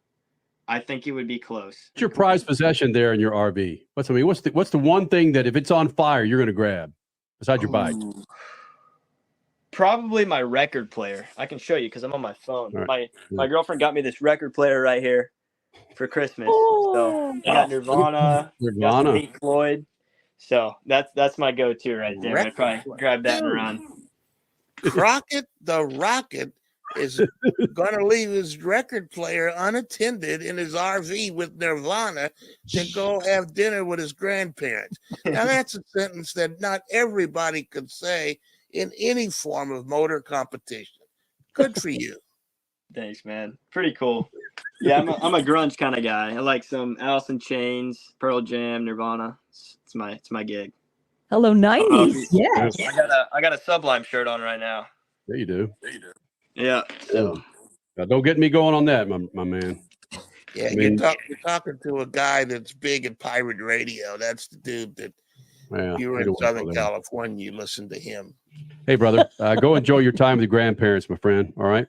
I think it would be close. What's your prized possession there in your RV? What's the one thing that if it's on fire, you're going to grab besides your bike? Probably my record player. I can show you because I'm on my phone. Right. My girlfriend got me this record player right here for Christmas. So I got Nirvana, got some Pink Floyd. So that's my go-to right there. I'd probably grab that and run. Crockett the Rocket is going to leave his record player unattended in his RV with Nirvana to go have dinner with his grandparents. Now, that's a sentence that not everybody could say in any form of motor competition. Good for you. Thanks, man. Pretty cool. Yeah, I'm a grunge kind of guy. I like some Alice in Chains, Pearl Jam, Nirvana. It's my gig. Hello, 90s. Yes. I got a Sublime shirt on right now. There you do. Yeah. So. Now, don't get me going on that, my man. Yeah, I mean, you're talking to a guy that's big in pirate radio. That's the dude that you were in Southern California. You listen to him. Hey, brother, go enjoy your time with your grandparents, my friend. All right.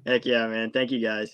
Heck yeah, man. Thank you, guys.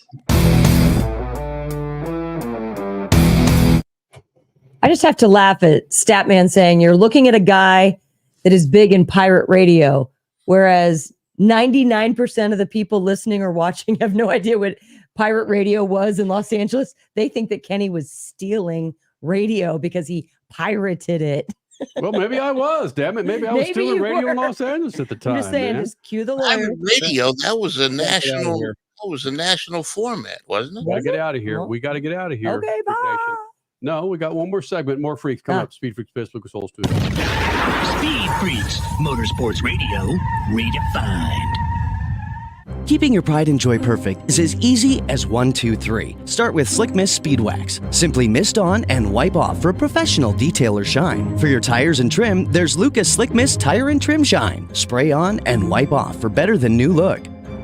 I just have to laugh at Statman saying you're looking at a guy that is big in pirate radio, whereas 99% of the people listening or watching have no idea what pirate radio was in Los Angeles. They think that Kenny was stealing radio because he pirated it. Well, maybe I was. Damn it. Maybe I was stealing radio in Los Angeles at the time. I'm just saying, just cue the lawyer. Radio, that was a national. That was a national format, wasn't it? We got to get out of here. We got to get out of here. Okay, bye. No, we got one more segment. More freaks coming up. Speed Freaks Best Lucas Oil Studio. Speed Freaks, Motorsports Radio, redefined. Keeping your pride and joy perfect is as easy as 1, 2, 3. Start with Slick Mist Speed Wax. Simply mist on and wipe off for professional detail or shine. For your tires and trim, there's Lucas Slick Mist Tire and Trim Shine. Spray on and wipe off for better than new look.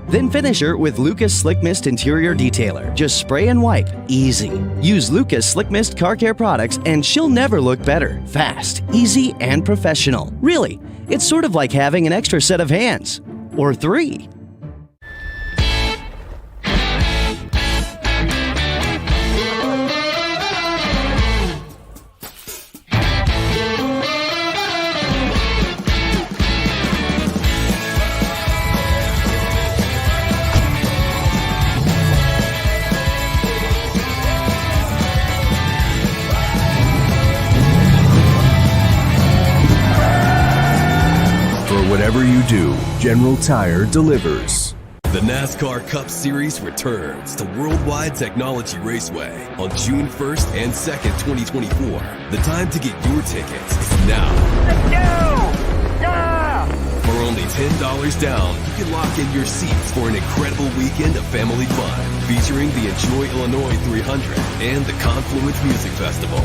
Then finish her with Lucas Slick Mist Interior Detailer. Just spray and wipe. Easy. Use Lucas Slick Mist Car Care products and she'll never look better. Fast, easy, and professional. Really, it's sort of like having an extra set of hands. Or 3. Whatever you do, General Tire delivers. The NASCAR Cup Series returns to Worldwide Technology Raceway on June 1st and 2nd, 2024. The time to get your tickets is now. For only $10 down, you can lock in your seats for an incredible weekend of family fun, featuring the Enjoy Illinois 300 and the Confluence Music Festival.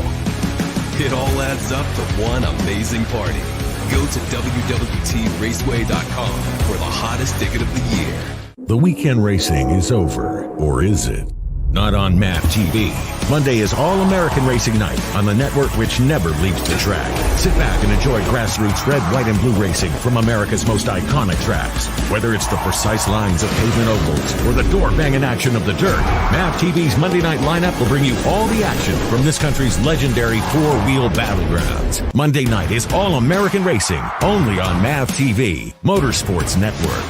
It all adds up to one amazing party. Go to www.raceway.com for the hottest ticket of the year. The weekend racing is over, or is it? Not on MAP TV. Monday is All-American Racing Night on the network which never leaves the track. Sit back and enjoy grassroots red, white, and blue racing from America's most iconic tracks. Whether it's the precise lines of pavement ovals or the door-banging action of the dirt, MAP TV's Monday night lineup will bring you all the action from this country's legendary four-wheel battlegrounds. Monday night is All-American Racing, only on MAP TV, Motorsports Network.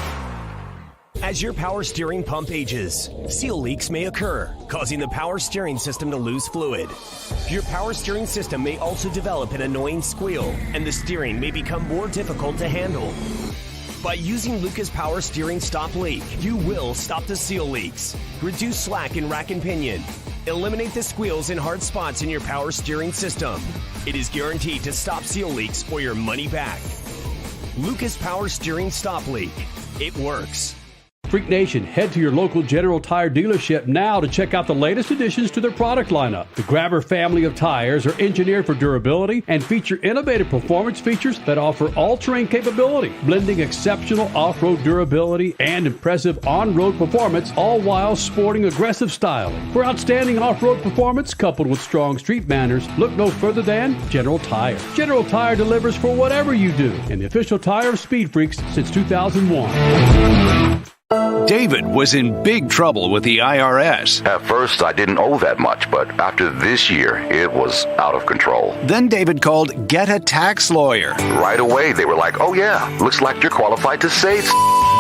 As your power steering pump ages, seal leaks may occur, causing the power steering system to lose fluid. Your power steering system may also develop an annoying squeal, and the steering may become more difficult to handle. By using Lucas Power Steering Stop Leak, you will stop the seal leaks, reduce slack in rack and pinion, Eliminate the squeals and hard spots in your power steering system. It is guaranteed to stop seal leaks or your money back. Lucas Power Steering Stop Leak. It works. Freak Nation, head to your local General Tire dealership now to check out the latest additions to their product lineup. The Grabber family of tires are engineered for durability and feature innovative performance features that offer all-terrain capability, blending exceptional off-road durability and impressive on-road performance, all while sporting aggressive styling. For outstanding off-road performance coupled with strong street manners, look no further than General Tire. General Tire delivers for whatever you do, and the official tire of Speed Freaks since 2001. David was in big trouble with the IRS. At first, I didn't owe that much, but after this year, it was out of control. Then David called Get a Tax Lawyer. Right away, they were like, oh yeah, looks like you're qualified to say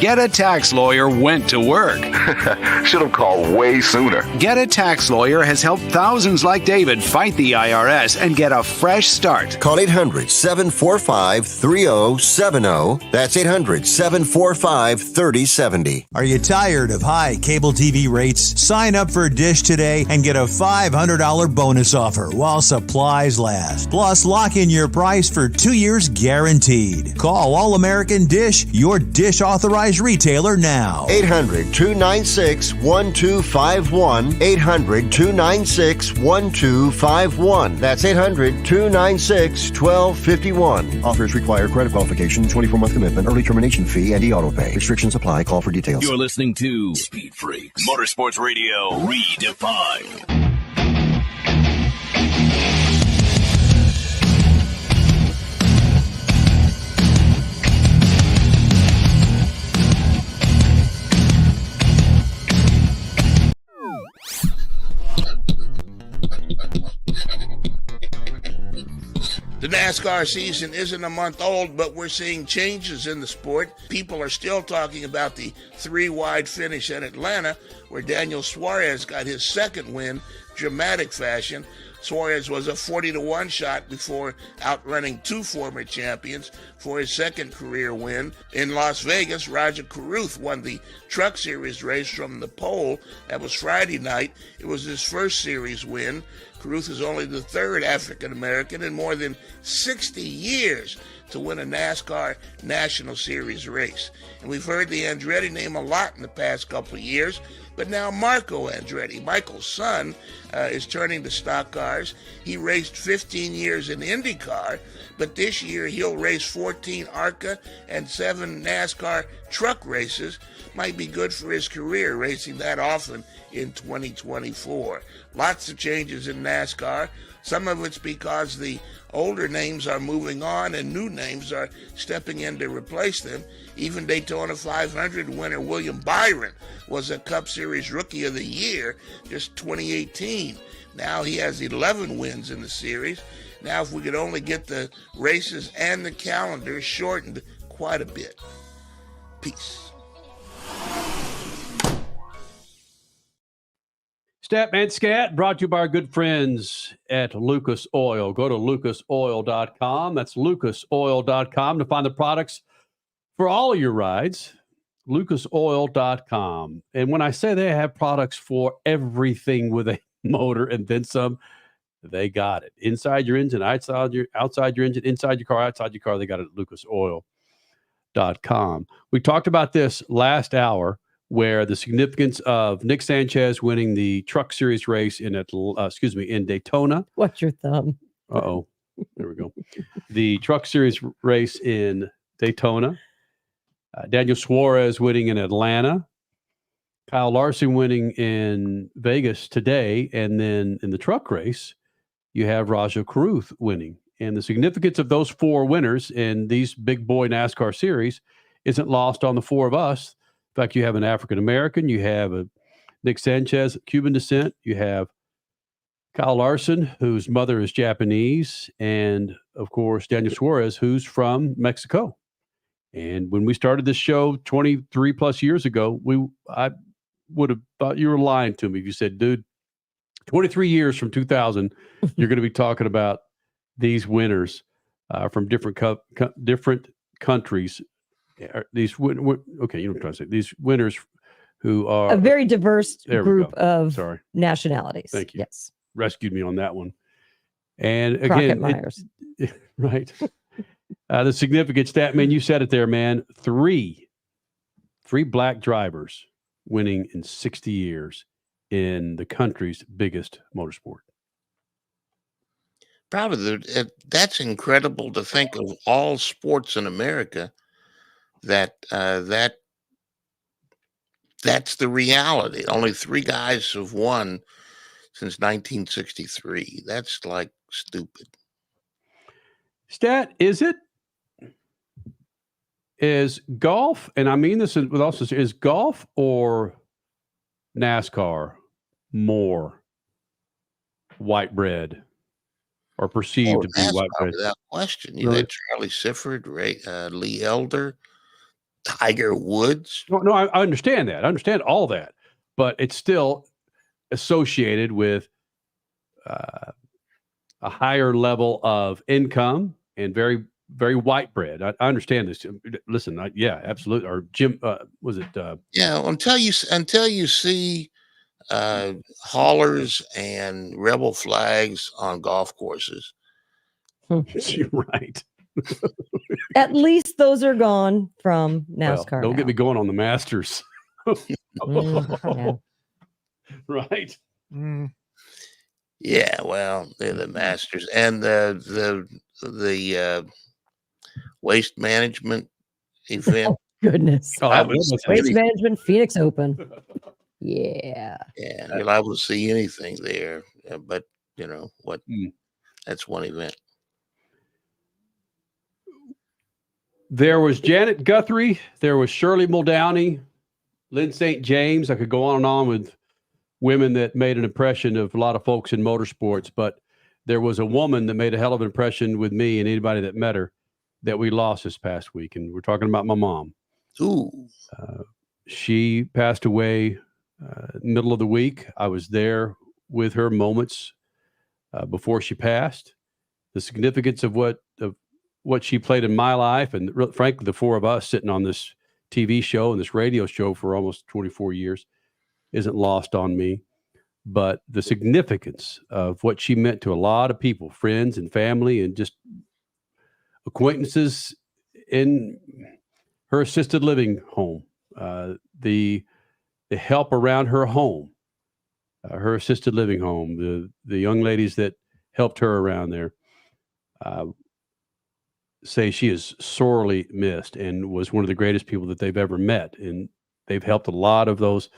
Get a Tax Lawyer went to work. Should have called way sooner. Get a Tax Lawyer has helped thousands like David fight the IRS and get a fresh start. Call 800-745-3070. That's 800-745-3070. Are you tired of high cable TV rates? Sign up for Dish today and get a $500 bonus offer while supplies last. Plus, lock in your price for 2 years guaranteed. Call All American Dish, your Dish authorized retailer now. 800-296-1251. 800-296-1251. That's 800-296-1251. Offers require credit qualification, 24-month commitment, early termination fee, and e-auto pay. Restrictions apply. Call for details. You're listening to Speed Freaks, Motorsports Radio Redefined. The NASCAR season isn't a month old, but we're seeing changes in the sport. People are still talking about the three-wide finish at Atlanta, where Daniel Suarez got his second win, dramatic fashion. Suarez was a 40-1 shot before outrunning two former champions for his second career win. In Las Vegas, Roger Carruth won the Truck Series race from the pole. That was Friday night. It was his first series win. Carruth is only the third African-American in more than 60 years to win a NASCAR National Series race. And we've heard the Andretti name a lot in the past couple of years, but now Marco Andretti, Michael's son, is turning to stock cars. He raced 15 years in IndyCar, but this year he'll race 14 ARCA and 7 NASCAR truck races. Might be good for his career, racing that often in 2024. Lots of changes in NASCAR. Some of it's because the older names are moving on and new names are stepping in to replace them. Even Daytona 500 winner William Byron was a Cup Series Rookie of the Year just 2018. Now he has 11 wins in the series. Now if we could only get the races and the calendar shortened quite a bit. Peace. Statman Scat brought to you by our good friends at Lucas Oil. Go to lucasoil.com. That's lucasoil.com to find the products for all of your rides. lucasoil.com. And when I say they have products for everything with a motor and then some, they got it. Inside your engine, outside your engine, inside your car, outside your car, they got it at lucasoil.com. We talked about this last hour, where the significance of Nick Sanchez winning the Truck Series race in Daytona. What's your thumb? Uh-oh. There we go. The Truck Series race in Daytona. Daniel Suarez winning in Atlanta. Kyle Larson winning in Vegas today. And then in the truck race, you have Rajah Carruth winning. And the significance of those four winners in these big boy NASCAR series isn't lost on the four of us. In fact, you have an African-American, you have a Nick Sanchez, Cuban descent, you have Kyle Larson, whose mother is Japanese, and, of course, Daniel Suarez, who's from Mexico. And when we started this show 23-plus years ago, I would have thought you were lying to me if you said, dude, 23 years from 2000, you're going to be talking about these winners from different countries. Okay, you know what I'm trying to say. These winners who are a very diverse there we group go. of Sorry. nationalities. Thank you. Yes. Rescued me on that one. And Crockett again, Myers. right. The significant stat, man, you said it there, man. Three black drivers winning in 60 years in the country's biggest motorsport. Probably that's incredible to think of all sports in America that's the reality. Only 3 guys have won since 1963. That's like stupid. Stat, is golf, and I mean this with also, is golf or NASCAR more white bread or perceived to be white bread? Without question. You had Charlie Sifford, Lee Elder, Tiger Woods. No, I understand that. I understand all that, but it's still associated with a higher level of income and very, very white bread. I understand this. Listen, yeah, absolutely. Or Jim, was it? Yeah, until you see haulers and rebel flags on golf courses. You're right. At least those are gone from NASCAR. Well, don't get me going on the Masters. Yeah. Right. Yeah, well, they're the Masters and the waste management event. Oh, goodness. Waste Management Phoenix Open. Yeah, you're liable to see anything there, but you know what? That's one event. There was Janet Guthrie. There was Shirley Muldowney, Lynn St. James. I could go on and on with women that made an impression of a lot of folks in motorsports, but there was a woman that made a hell of an impression with me and anybody that met her that we lost this past week. And we're talking about my mom. Ooh. She passed away middle of the week. I was there with her moments before she passed. The significance of what she played in my life, and frankly, the 4 of us sitting on this TV show and this radio show for almost 24 years isn't lost on me. But the significance of what she meant to a lot of people, friends and family, and just acquaintances in her assisted living home, the help around her home, her assisted living home, the young ladies that helped her around there, say she is sorely missed and was one of the greatest people that they've ever met. And they've helped a lot of those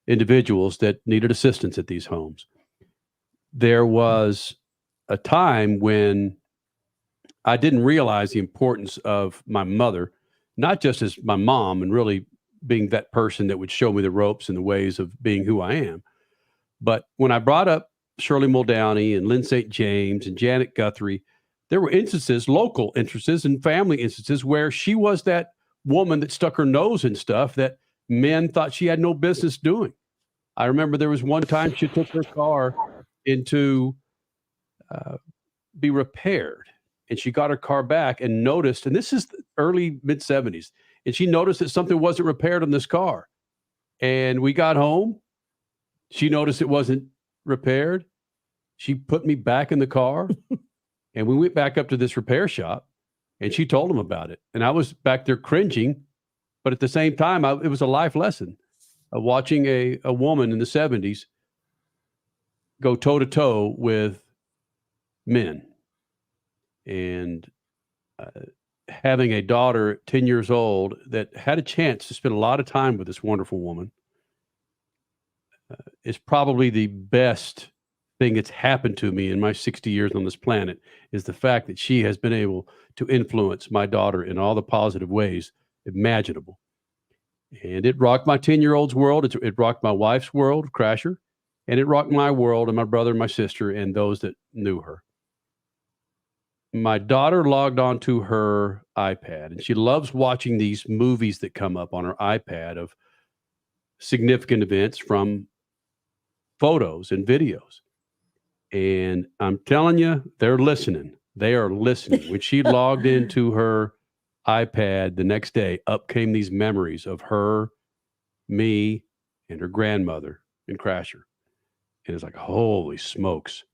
individuals that needed assistance at these homes. There was a time when I didn't realize the importance of my mother, not just as my mom and really being that person that would show me the ropes and the ways of being who I am. But when I brought up Shirley Muldowney and Lynn St. James and Janet Guthrie, there were instances, local instances and family instances where she was that woman that stuck her nose in stuff that men thought she had no business doing. I remember there was one time she took her car into be repaired, and she got her car back and noticed, and this is the early mid-70s, and she noticed that something wasn't repaired on this car. And we got home. She noticed it wasn't repaired. She put me back in the car, and we went back up to this repair shop, and she told them about it. And I was back there cringing, but at the same time, it was a life lesson of watching a woman in the 70s go toe-to-toe with men. And having a daughter 10 years old that had a chance to spend a lot of time with this wonderful woman is probably the best thing that's happened to me in my 60 years on this planet, is the fact that she has been able to influence my daughter in all the positive ways imaginable. And it rocked my 10-year-old's world. It rocked my wife's world, Crasher, and it rocked my world and my brother and my sister and those that knew her. My daughter logged onto her iPad, and she loves watching these movies that come up on her iPad of significant events from photos and videos. And I'm telling you, they're listening. They are listening. When she logged into her iPad the next day, up came these memories of her, me, and her grandmother in Crasher. And it's like, holy smokes.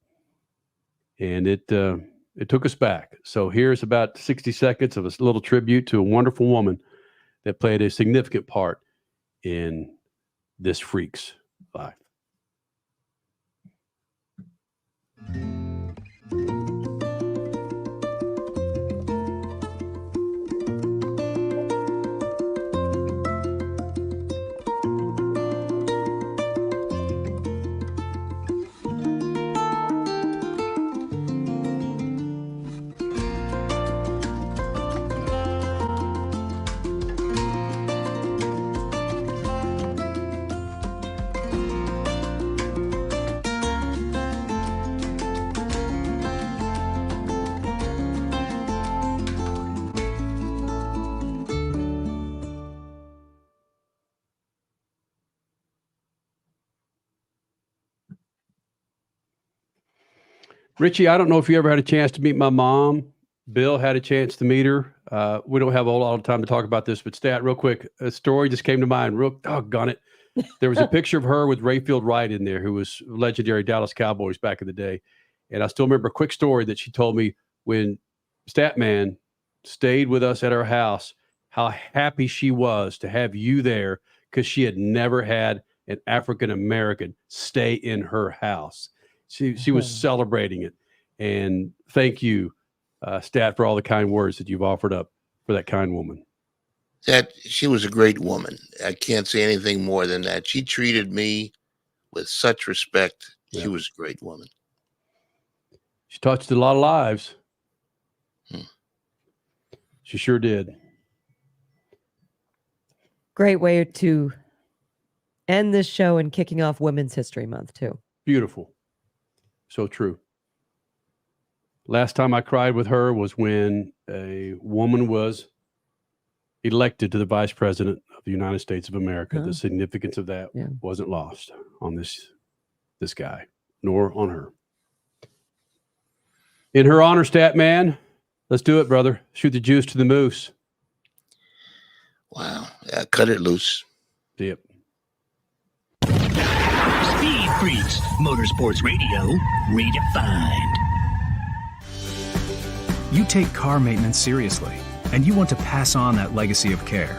And it took us back. So here's about 60 seconds of a little tribute to a wonderful woman that played a significant part in this freak's life. Richie, I don't know if you ever had a chance to meet my mom. Bill had a chance to meet her. We don't have a lot of time to talk about this, but Stat, real quick, a story just came to mind. Doggone it. There was a picture of her with Rayfield Wright in there, who was legendary Dallas Cowboys back in the day. And I still remember a quick story that she told me when Statman stayed with us at our house, how happy she was to have you there because she had never had an African-American stay in her house. She was celebrating it. And thank you, Stat, for all the kind words that you've offered up for that kind woman. That she was a great woman. I can't say anything more than that. She treated me with such respect. Yeah. She was a great woman. She touched a lot of lives. She sure did. Great way to end this show and kicking off Women's History Month, too. Beautiful. So true. Last time I cried with her was when a woman was elected to the vice president of the United States of America. The significance of that wasn't lost on this guy, nor on her. In her honor, Statman, let's do it, brother. Shoot the juice to the moose. Wow. Cut it loose. Yep. Speed Freaks, Motorsports Radio, redefined. You take car maintenance seriously, and you want to pass on that legacy of care.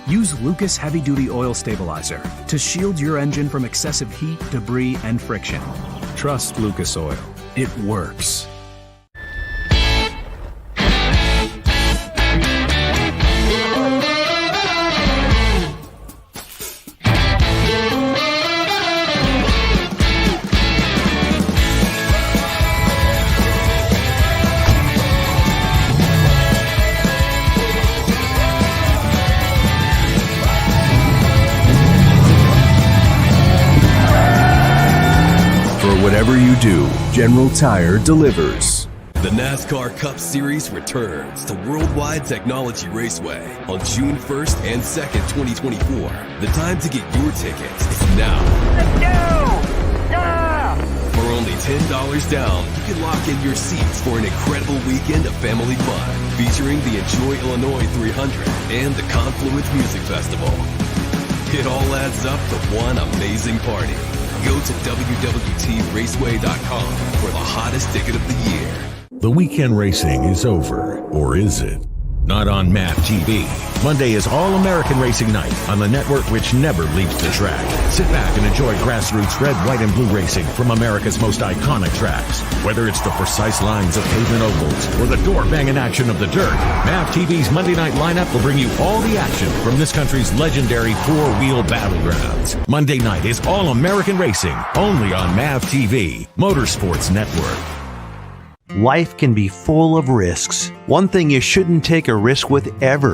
Use Lucas Heavy Duty Oil Stabilizer to shield your engine from excessive heat, debris, and friction. Trust Lucas Oil. It works. Whatever you do, General Tire delivers. The NASCAR Cup Series returns to Worldwide Technology Raceway on June 1st and 2nd, 2024. The time to get your tickets is now. Let's go! Yeah! For only $10 down, you can lock in your seats for an incredible weekend of family fun, featuring the Enjoy Illinois 300 and the Confluence Music Festival. It all adds up to one amazing party. Go to www.raceway.com for the hottest ticket of the year. The weekend racing is over, or is it? Not on MAV TV. Monday is All-American Racing Night on the network which never leaves the track. Sit back and enjoy grassroots red, white, and blue racing from America's most iconic tracks. Whether it's the precise lines of pavement ovals or the door-banging action of the dirt, MAV TV's Monday night lineup will bring you all the action from this country's legendary four-wheel battlegrounds. Monday night is All-American Racing, only on MAV TV, Motorsports Network. Life can be full of risks. One thing you shouldn't take a risk with ever